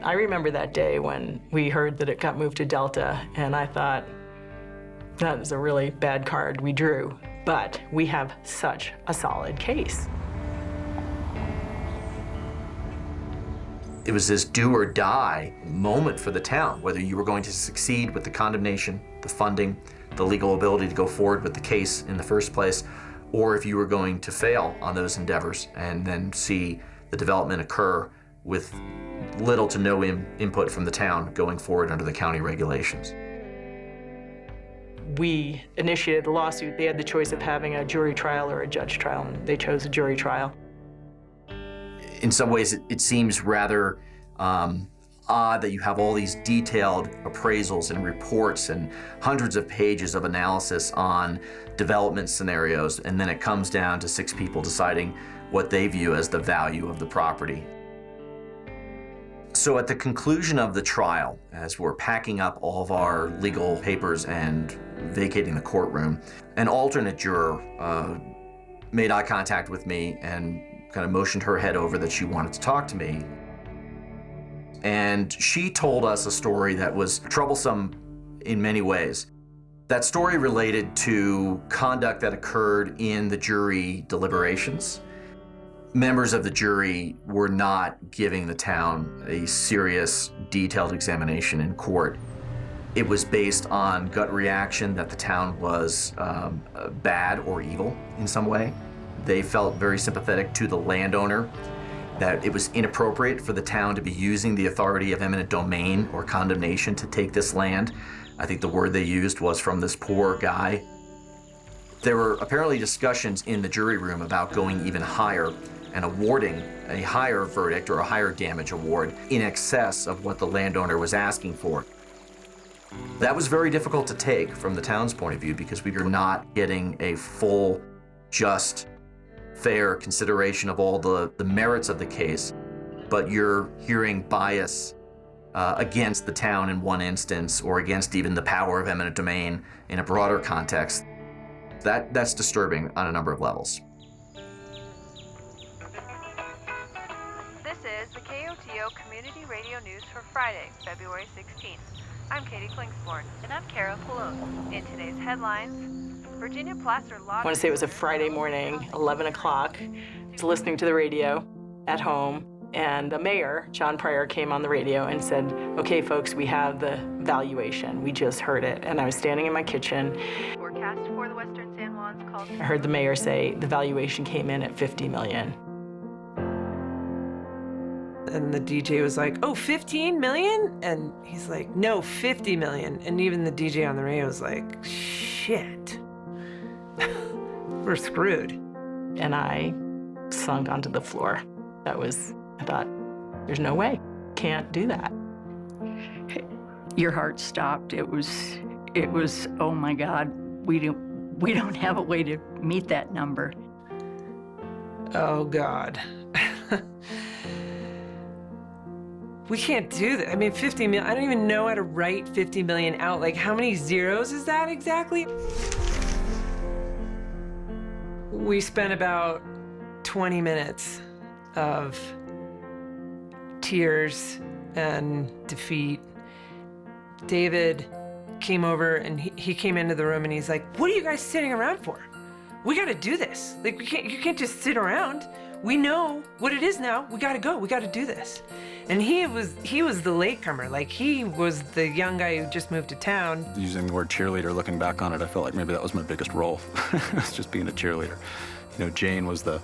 I remember that day when we heard that it got moved to Delta, and I thought, that was a really bad card we drew, but we have such a solid case. It was this do or die moment for the town, whether you were going to succeed with the condemnation, the funding, the legal ability to go forward with the case in the first place, or if you were going to fail on those endeavors and then see the development occur with little to no input from the town going forward under the county regulations. We initiated the lawsuit. They had the choice of having a jury trial or a judge trial, and they chose a jury trial. In some ways, it seems rather odd that you have all these detailed appraisals and reports and hundreds of pages of analysis on development scenarios, and then it comes down to 6 people deciding what they view as the value of the property. So at the conclusion of the trial, as we're packing up all of our legal papers and vacating the courtroom, an alternate juror made eye contact with me and kind of motioned her head over that she wanted to talk to me. And she told us a story that was troublesome in many ways. That story related to conduct that occurred in the jury deliberations. Members of the jury were not giving the town a serious, detailed examination in court. It was based on gut reaction that the town was bad or evil in some way. They felt very sympathetic to the landowner, that it was inappropriate for the town to be using the authority of eminent domain or condemnation to take this land. I think the word they used was from this poor guy. There were apparently discussions in the jury room about going even higher and awarding a higher verdict or a higher damage award in excess of what the landowner was asking for. That was very difficult to take from the town's point of view because we were not getting a full, just, fair consideration of all the merits of the case. but you're hearing bias against the town in one instance, or against even the power of eminent domain in a broader context, that's disturbing on a number of levels. This is the KOTO Community Radio News for Friday, February 16th. I'm Katie Klingsborn. And I'm Kara Pullo. In today's headlines, Virginia Placer Law... I want to say it was a Friday morning, 11 o'clock. I was listening to the radio at home, and the mayor, John Pryor, came on the radio and said, okay, folks, we have the valuation. We just heard it. And I was standing in my kitchen. Forecast for the Western San Juans called... I heard the mayor say the valuation came in at $50 million. And the DJ was like, oh, 15 million? And he's like, no, 50 million. And even the DJ on the radio was like, shit, we're screwed. And I sunk onto the floor. I thought, there's no way, can't do that. Your heart stopped. It was, oh my God, we don't have a way to meet that number. Oh God. We can't do that. I mean, 50 million, I don't even know how to write 50 million out. Like, how many zeros is that exactly? We spent about 20 minutes of tears and defeat. David came over and he came into the room and he's like, what are you guys sitting around for? We gotta do this. Like, you can't just sit around. We know what it is now. We gotta go, we gotta do this. And he was the latecomer. Like, he was the young guy who just moved to town. Using the word cheerleader, looking back on it, I felt like maybe that was my biggest role. It was just being a cheerleader. You know, Jane was the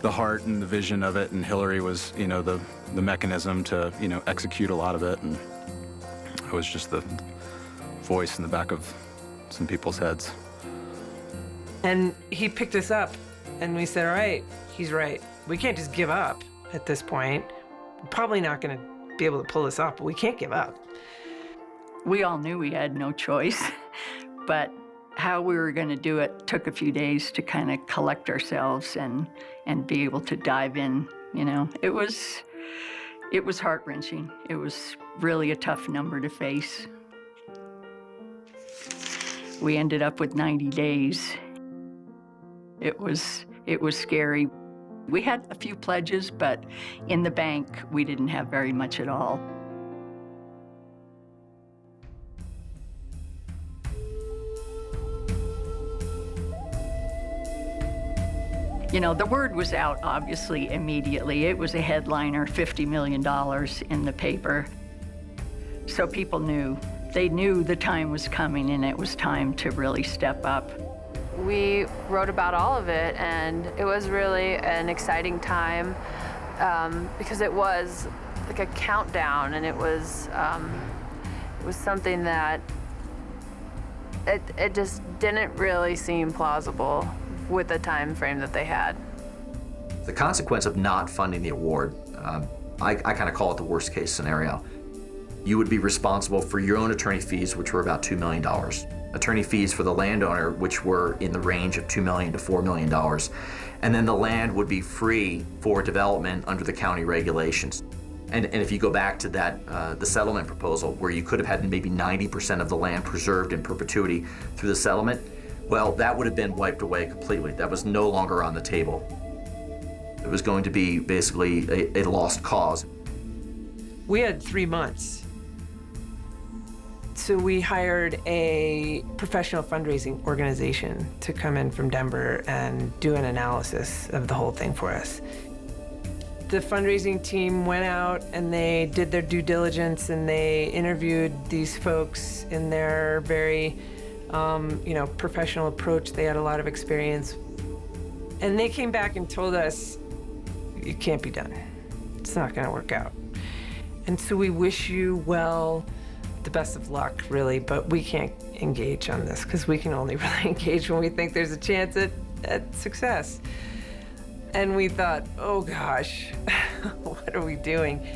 heart and the vision of it, and Hillary was, you know, the mechanism to, you know, execute a lot of it, and I was just the voice in the back of some people's heads. And he picked us up, and we said, all right, he's right. We can't just give up at this point. We're probably not gonna be able to pull this off, but we can't give up. We all knew we had no choice, but how we were gonna do it took a few days to kind of collect ourselves and be able to dive in, you know. It was heart-wrenching. It was really a tough number to face. We ended up with 90 days. It was scary. We had a few pledges, but in the bank, we didn't have very much at all. You know, the word was out, obviously, immediately. It was a headliner, $50 million in the paper. So people knew. They knew the time was coming, and it was time to really step up. We wrote about all of it, and it was really an exciting time because it was like a countdown, and it was something that it just didn't really seem plausible with the time frame that they had. The consequence of not funding the award, I kind of call it the worst case scenario. You would be responsible for your own attorney fees, which were about $2 million. Attorney fees for the landowner, which were in the range of $2 million to $4 million. And then the land would be free for development under the county regulations. And if you go back to that, the settlement proposal, where you could have had maybe 90% of the land preserved in perpetuity through the settlement, well, that would have been wiped away completely. That was no longer on the table. It was going to be basically a lost cause. We had 3 months. So we hired a professional fundraising organization to come in from Denver and do an analysis of the whole thing for us. The fundraising team went out and they did their due diligence and they interviewed these folks in their very, professional approach. They had a lot of experience. And they came back and told us, it can't be done. It's not gonna work out. And so we wish you well, the best of luck, really, but we can't engage on this because we can only really engage when we think there's a chance at success. And we thought, oh gosh, what are we doing?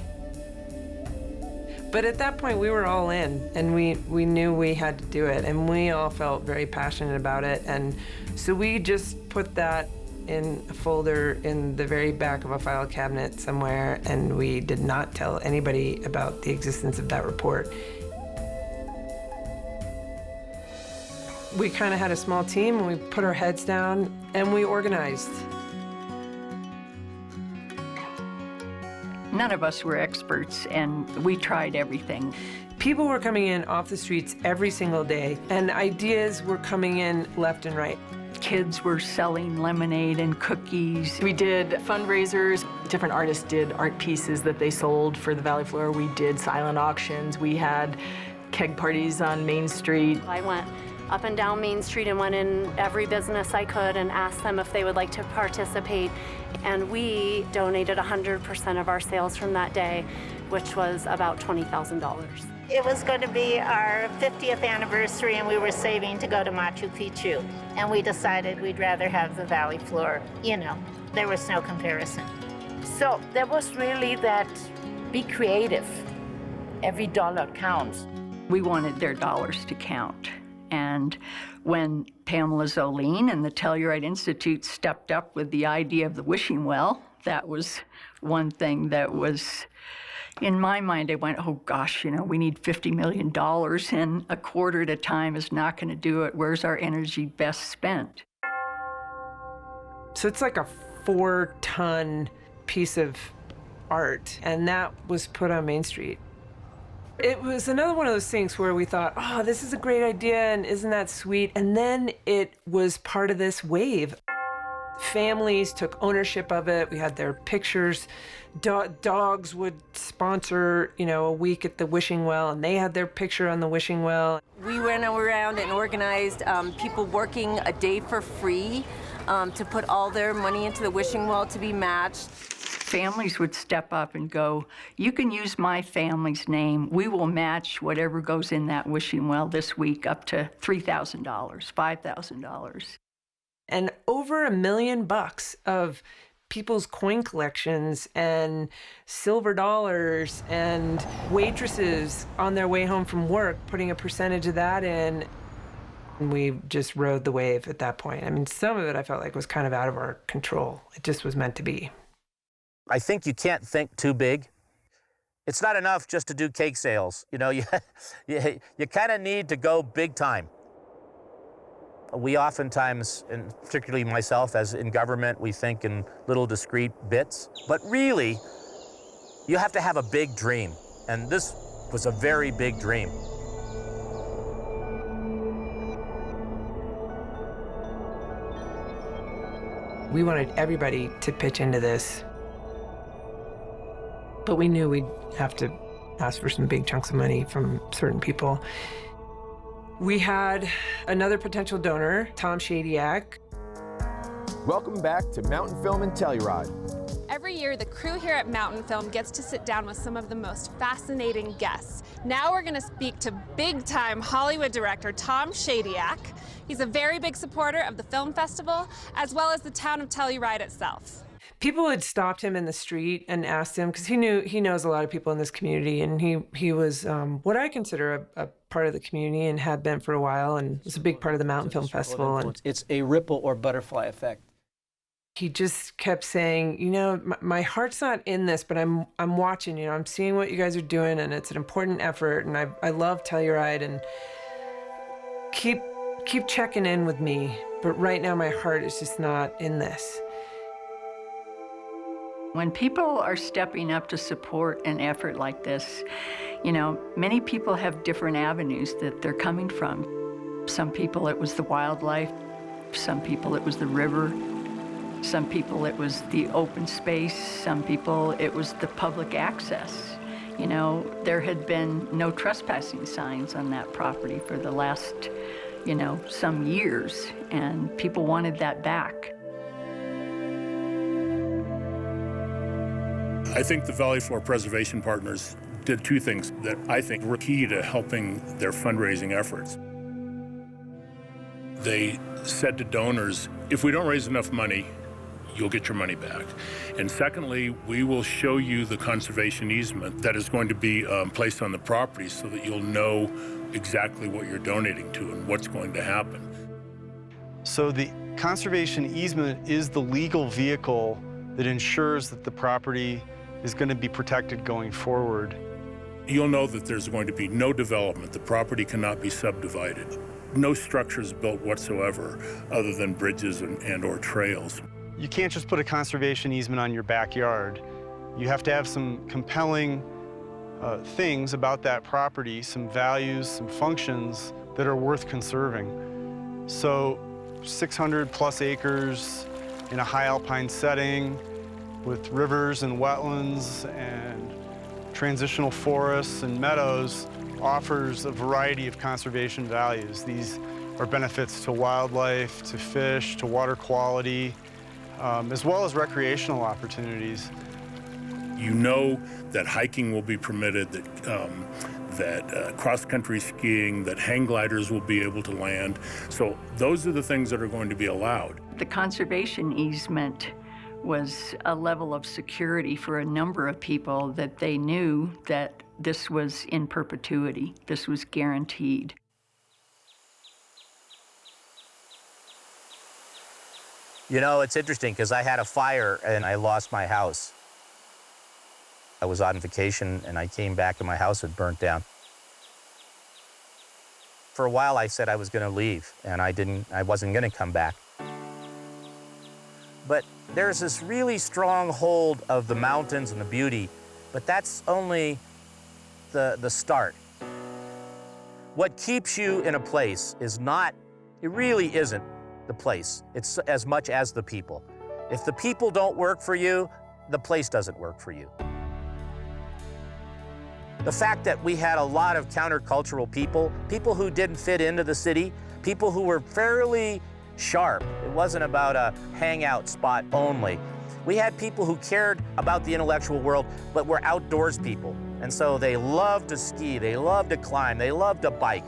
But at that point, we were all in, and we knew we had to do it, and we all felt very passionate about it. And so we just put that in a folder in the very back of a file cabinet somewhere, and we did not tell anybody about the existence of that report. We kind of had a small team, and we put our heads down, and we organized. None of us were experts, and we tried everything. People were coming in off the streets every single day, and ideas were coming in left and right. Kids were selling lemonade and cookies. We did fundraisers. Different artists did art pieces that they sold for the Valley Floor. We did silent auctions. We had keg parties on Main Street. I went up and down Main Street and went in every business I could and asked them if they would like to participate. And we donated 100% of our sales from that day, which was about $20,000. It was going to be our 50th anniversary, and we were saving to go to Machu Picchu. And we decided we'd rather have the Valley Floor. You know, there was no comparison. So there was really that, be creative. Every dollar counts. We wanted their dollars to count. And when Pamela Zoline and the Telluride Institute stepped up with the idea of the wishing well, that was one thing that was, in my mind, I went, oh gosh, you know, we need $50 million, and a quarter at a time is not going to do it. Where's our energy best spent? So it's like a 4-ton piece of art, and that was put on Main Street. It was another one of those things where we thought, oh, this is a great idea, and isn't that sweet? And then it was part of this wave. Families took ownership of it. We had their pictures. Dogs would sponsor, you know, a week at the wishing well, and they had their picture on the wishing well. We went around and organized people working a day for free to put all their money into the wishing well to be matched. Families would step up and go, you can use my family's name. We will match whatever goes in that wishing well this week up to $3,000, $5,000. And over $1 million of people's coin collections and silver dollars and waitresses on their way home from work, putting a percentage of that in. And we just rode the wave at that point. I mean, some of it I felt like was kind of out of our control. It just was meant to be. I think you can't think too big. It's not enough just to do cake sales. You know, you kind of need to go big time. We oftentimes, and particularly myself as in government, we think in little discrete bits. But really, you have to have a big dream. And this was a very big dream. We wanted everybody to pitch into this. But we knew we'd have to ask for some big chunks of money from certain people. We had another potential donor, Tom Shadyac. Welcome back to Mountain Film and Telluride. Every year, the crew here at Mountain Film gets to sit down with some of the most fascinating guests. Now we're going to speak to big-time Hollywood director Tom Shadyac. He's a very big supporter of the film festival, as well as the town of Telluride itself. People had stopped him in the street and asked him, because he knows a lot of people in this community, and he was what I consider a part of the community and had been for a while, and was a big part of the Mountain Film Festival. And it's a ripple or butterfly effect. He just kept saying, you know, my heart's not in this, but I'm watching, you know, I'm seeing what you guys are doing, and it's an important effort, and I love Telluride, and keep checking in with me, but right now my heart is just not in this. When people are stepping up to support an effort like this, you know, many people have different avenues that they're coming from. Some people it was the wildlife, some people it was the river, some people it was the open space, some people it was the public access. You know, there had been no trespassing signs on that property for the last, you know, some years, and people wanted that back. I think the Valley Floor Preservation Partners did two things that I think were key to helping their fundraising efforts. They said to donors, if we don't raise enough money, you'll get your money back. And secondly, we will show you the conservation easement that is going to be placed on the property so that you'll know exactly what you're donating to and what's going to happen. So the conservation easement is the legal vehicle that ensures that the property is going to be protected going forward. You'll know that there's going to be no development. The property cannot be subdivided. No structures built whatsoever other than bridges and or trails. You can't just put a conservation easement on your backyard. You have to have some compelling things about that property, some values, some functions that are worth conserving. So 600 plus acres in a high alpine setting with rivers and wetlands and transitional forests and meadows offers a variety of conservation values. These are benefits to wildlife, to fish, to water quality, as well as recreational opportunities. You know that hiking will be permitted, that cross-country skiing, that hang gliders will be able to land. So those are the things that are going to be allowed. The conservation easement was a level of security for a number of people that they knew that this was in perpetuity. This was guaranteed. You know, it's interesting because I had a fire and I lost my house. I was on vacation and I came back and my house had burnt down. For a while I said I was going to leave and I wasn't going to come back. But there's this really strong hold of the mountains and the beauty, but that's only the start. What keeps you in a place is not, it really isn't the place. It's as much as the people. If the people don't work for you, the place doesn't work for you. The fact that we had a lot of countercultural people, people who didn't fit into the city, people who were fairly sharp. It wasn't about a hangout spot only. We had people who cared about the intellectual world, but were outdoors people. And so they loved to ski, they loved to climb, they loved to bike.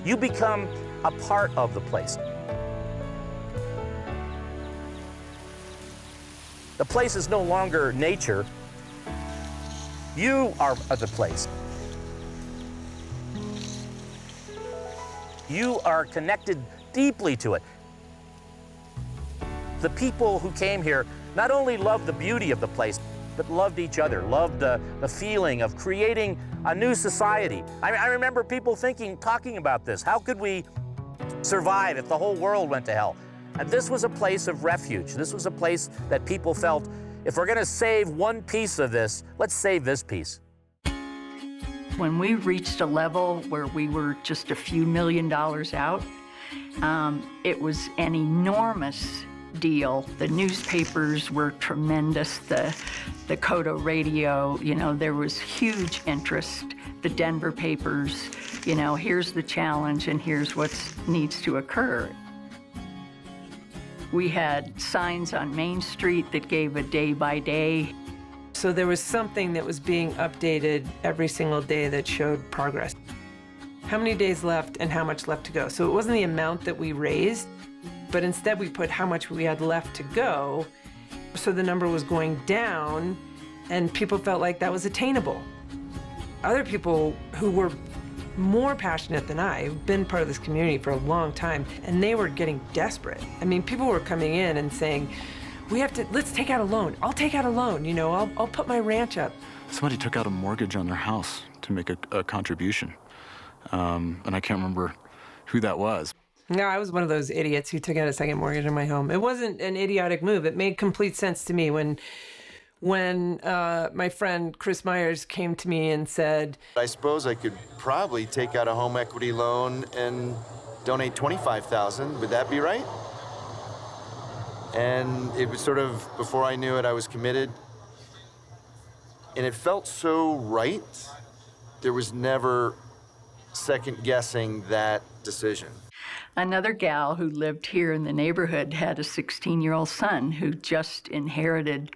You become a part of the place. The place is no longer nature. You are the place. You are connected deeply to it. The people who came here not only loved the beauty of the place, but loved each other, loved the feeling of creating a new society. I remember people talking about this. How could we survive if the whole world went to hell? And this was a place of refuge. This was a place that people felt, if we're gonna save one piece of this, let's save this piece. When we reached a level where we were just a few $1 million out, it was an enormous deal. The newspapers were tremendous. The Dakota radio, you know, there was huge interest. The Denver papers, you know, here's the challenge and here's what needs to occur. We had signs on Main Street that gave a day by day. So there was something that was being updated every single day that showed progress. How many days left and how much left to go? So it wasn't the amount that we raised, but instead we put how much we had left to go. So the number was going down and people felt like that was attainable. Other people who were more passionate than I, who've been part of this community for a long time, and they were getting desperate. I mean, people were coming in and saying, let's take out a loan. I'll take out a loan, you know, I'll put my ranch up. Somebody took out a mortgage on their house to make a contribution. And I can't remember who that was. No, I was one of those idiots who took out a second mortgage on my home. It wasn't an idiotic move. It made complete sense to me when my friend Chris Myers came to me and said, I suppose I could probably take out a home equity loan and donate $25,000. Would that be right? And it was sort of, before I knew it, I was committed. And it felt so right. There was never second guessing that decision. Another gal who lived here in the neighborhood had a 16-year-old son who just inherited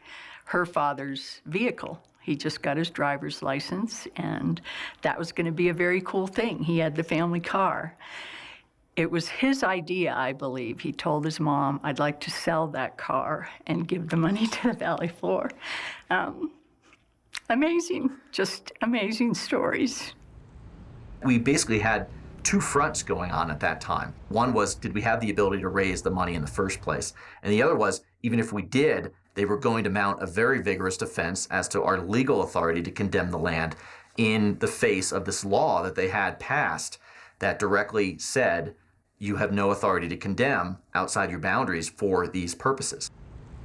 her father's vehicle. He just got his driver's license, and that was going to be a very cool thing. He had the family car. It was his idea, I believe. He told his mom, I'd like to sell that car and give the money to the Valley Floor. Amazing, just amazing stories. We basically had two fronts going on at that time. One was, did we have the ability to raise the money in the first place? And the other was, even if we did, they were going to mount a very vigorous defense as to our legal authority to condemn the land in the face of this law that they had passed that directly said, you have no authority to condemn outside your boundaries for these purposes.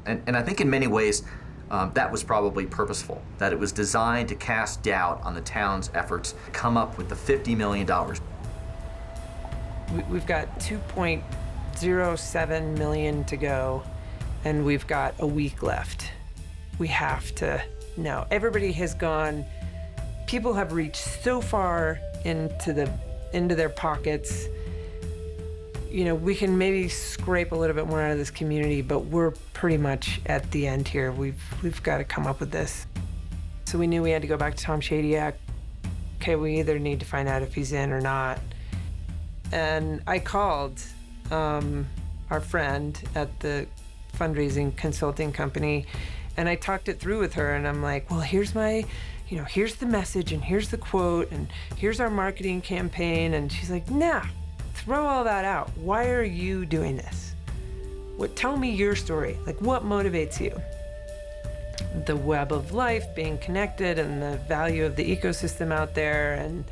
And I think in many ways, that was probably purposeful, that it was designed to cast doubt on the town's efforts to come up with the $50 million. We've got 2.07 million to go, and we've got a week left. We have to know. Everybody has gone, people have reached so far into their pockets. You know, we can maybe scrape a little bit more out of this community, but we're pretty much at the end here. We've got to come up with this. So we knew we had to go back to Tom Shadyac. Okay, we either need to find out if he's in or not. And I called our friend at the fundraising consulting company, and I talked it through with her, and I'm like, well, here's my, here's the message, and here's the quote, and here's our marketing campaign. And she's like, nah, throw all that out. Why are you doing this? Tell me your story. Like, what motivates you? The web of life, being connected, and the value of the ecosystem out there, and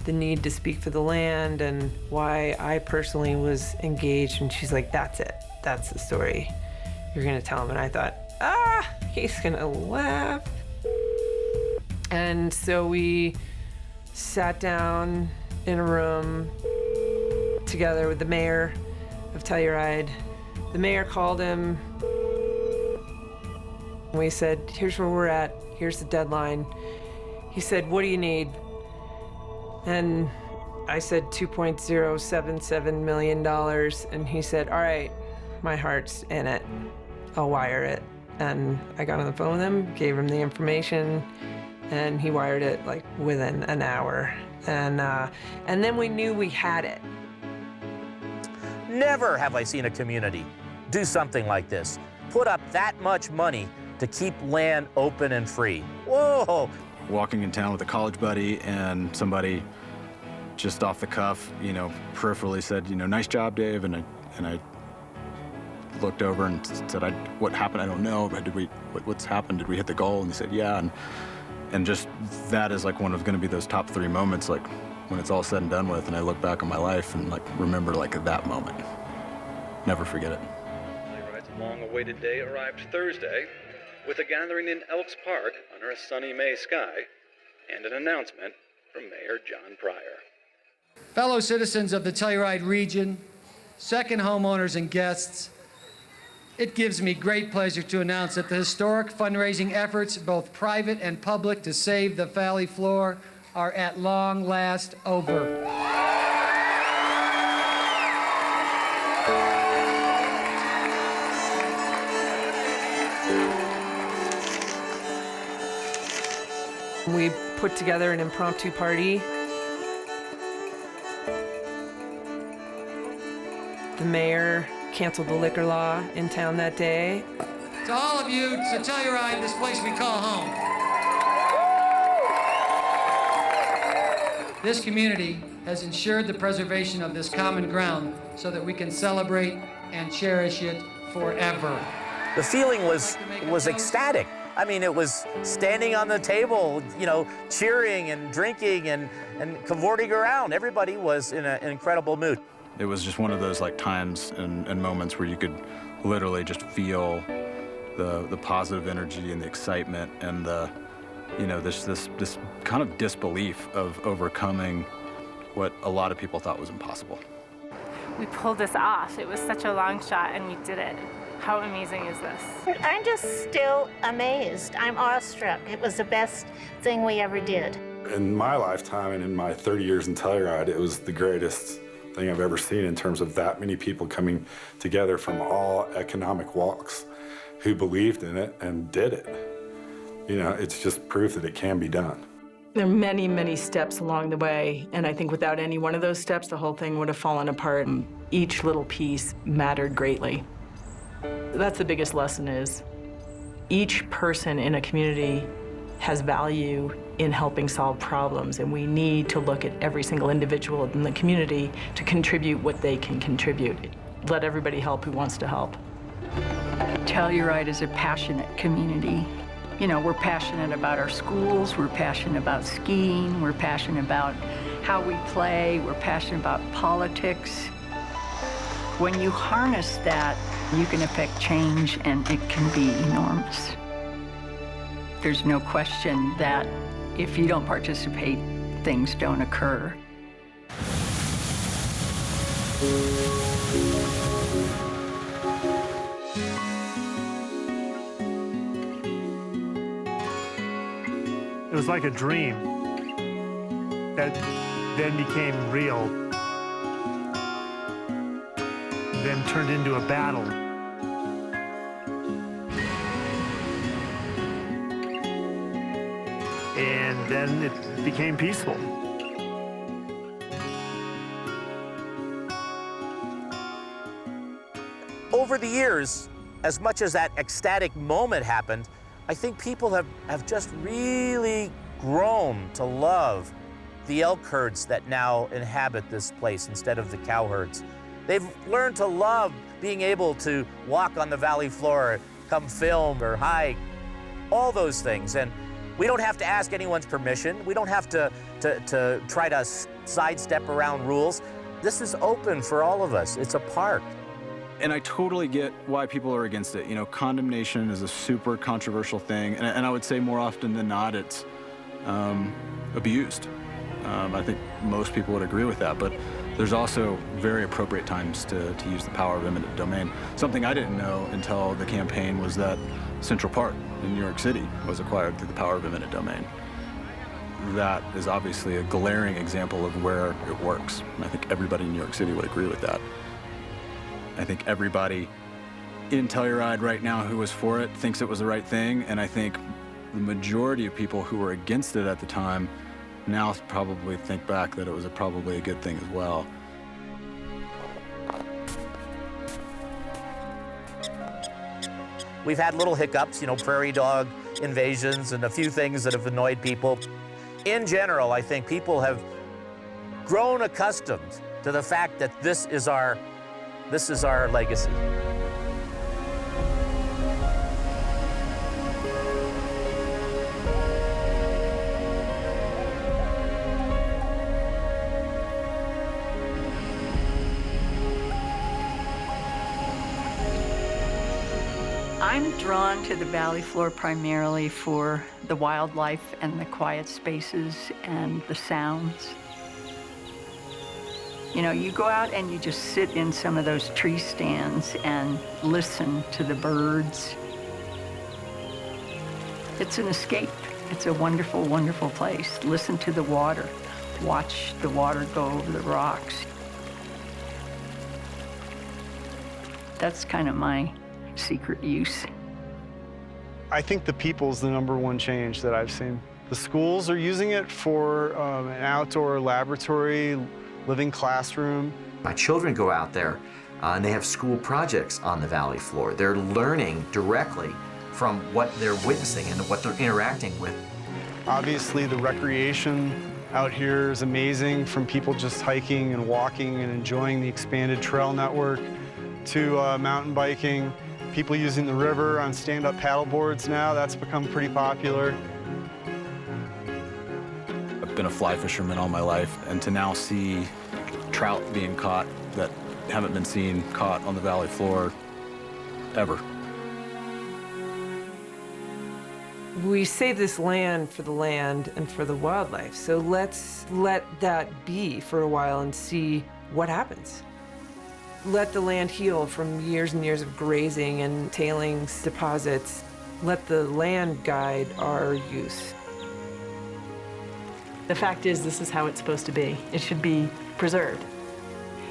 the need to speak for the land, and why I personally was engaged. And she's like, that's it. That's the story you're gonna tell him. And I thought, he's gonna laugh. And so we sat down in a room together with the mayor of Telluride. The mayor called him. We said, here's where we're at. Here's the deadline. He said, what do you need? And I said $2.077 million. And he said, all right, my heart's in it. I'll wire it. And I got on the phone with him, gave him the information, and he wired it like within an hour. And then we knew we had it. Never have I seen a community do something like this. Put up that much money to keep land open and free. Whoa! Walking in town with a college buddy, and somebody just off the cuff, peripherally said, nice job, Dave. And I looked over and said, what happened? I don't know. But what's happened? Did we hit the goal? And he said, yeah. And just that is like one of going to be those top 3 moments, like when it's all said and done with, and I look back on my life and like remember like that moment. Never forget it. Telluride's long-awaited day arrived Thursday with a gathering in Elks Park under a sunny May sky and an announcement from Mayor John Pryor. Fellow citizens of the Telluride region, second homeowners and guests, it gives me great pleasure to announce that the historic fundraising efforts, both private and public, to save the valley floor are at long last over. We put together an impromptu party. The mayor canceled the liquor law in town that day. To all of you, to Telluride, this place we call home. This community has ensured the preservation of this common ground so that we can celebrate and cherish it forever. The feeling was ecstatic. I mean, it was standing on the table, cheering and drinking and cavorting around. Everybody was in an incredible mood. It was just one of those like times and moments where you could literally just feel the positive energy and the excitement and the, this kind of disbelief of overcoming what a lot of people thought was impossible. We pulled this off. It was such a long shot, and we did it. How amazing is this? I'm just still amazed. I'm awestruck. It was the best thing we ever did. In my lifetime and in my 30 years in Telluride, it was the greatest thing I've ever seen in terms of that many people coming together from all economic walks who believed in it and did it. It's just proof that it can be done. There are many, many steps along the way, and I think without any one of those steps, the whole thing would have fallen apart. Each little piece mattered greatly. That's the biggest lesson is each person in a community has value in helping solve problems, and we need to look at every single individual in the community to contribute what they can contribute. Let everybody help who wants to help. Telluride is a passionate community. You know, we're passionate about our schools, we're passionate about skiing, we're passionate about how we play, we're passionate about politics. When you harness that, you can affect change, and it can be enormous. There's no question that if you don't participate, things don't occur. It was like a dream that then became real, then turned into a battle. And then it became peaceful. Over the years, as much as that ecstatic moment happened, I think people have just really grown to love the elk herds that now inhabit this place instead of the cow herds. They've learned to love being able to walk on the valley floor, come film or hike, all those things. And we don't have to ask anyone's permission. We don't have to try to sidestep around rules. This is open for all of us. It's a park. And I totally get why people are against it. You know, condemnation is a super controversial thing, and I would say more often than not, it's abused. I think most people would agree with that, but there's also very appropriate times to use the power of eminent domain. Something I didn't know until the campaign was that Central Park in New York City was acquired through the power of eminent domain. That is obviously a glaring example of where it works, and I think everybody in New York City would agree with that. I think everybody in Telluride right now who was for it thinks it was the right thing, and I think the majority of people who were against it at the time now probably think back that it was probably a good thing as well. We've had little hiccups, you know, prairie dog invasions and a few things that have annoyed people. In general, I think people have grown accustomed to the fact that this is our legacy. I'm drawn to the valley floor primarily for the wildlife and the quiet spaces and the sounds. You know, you go out and you just sit in some of those tree stands and listen to the birds. It's an escape. It's a wonderful, wonderful place. Listen to the water. Watch the water go over the rocks. That's kind of my secret use. I think the people's the number one change that I've seen. The schools are using it for an outdoor laboratory, living classroom. My children go out there and they have school projects on the valley floor. They're learning directly from what they're witnessing and what they're interacting with. Obviously, the recreation out here is amazing, from people just hiking and walking and enjoying the expanded trail network to mountain biking. People using the river on stand-up paddle boards now, that's become pretty popular. I've been a fly fisherman all my life, and to now see trout being caught that haven't been seen caught on the valley floor ever. We save this land for the land and for the wildlife, so let's let that be for a while and see what happens. Let the land heal from years and years of grazing and tailings deposits. Let the land guide our use. The fact is, this is how it's supposed to be. It should be preserved.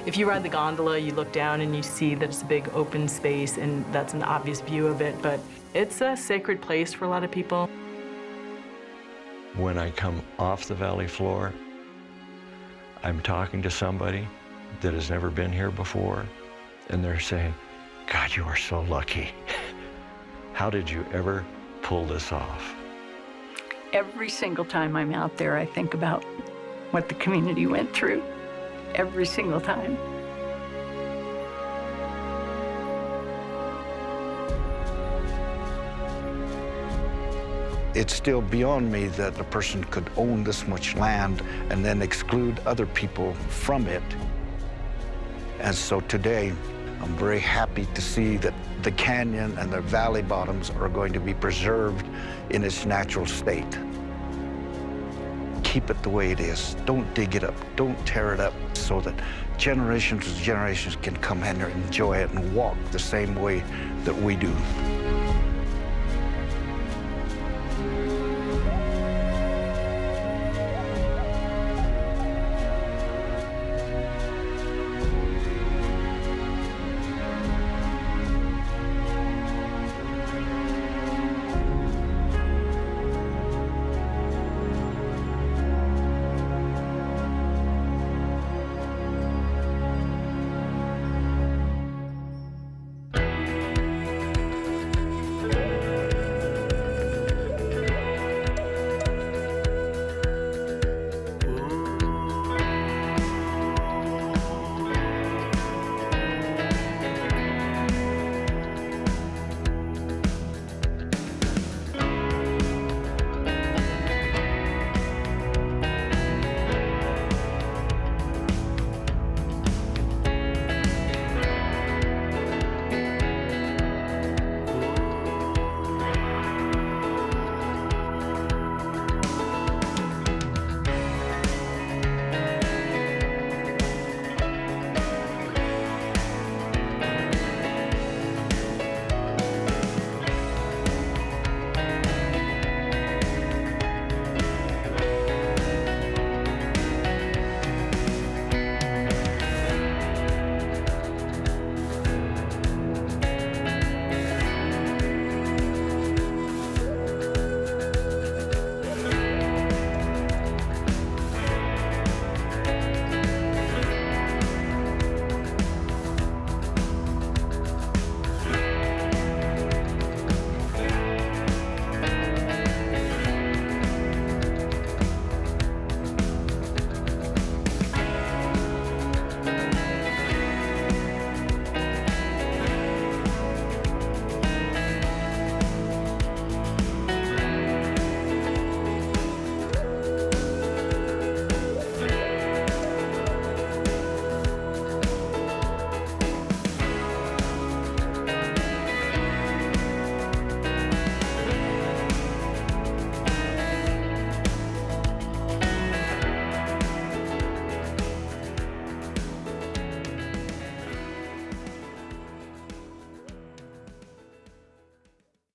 If you ride the gondola, you look down and you see that it's a big open space, and that's an obvious view of it, but it's a sacred place for a lot of people. When I come off the valley floor, I'm talking to somebody that has never been here before, and they're saying, God, you are so lucky. How did you ever pull this off? Every single time I'm out there, I think about what the community went through. Every single time. It's still beyond me that a person could own this much land and then exclude other people from it. And so today, I'm very happy to see that the canyon and the valley bottoms are going to be preserved in its natural state. Keep it the way it is. Don't dig it up. Don't tear it up, so that generations and generations can come in and enjoy it and walk the same way that we do.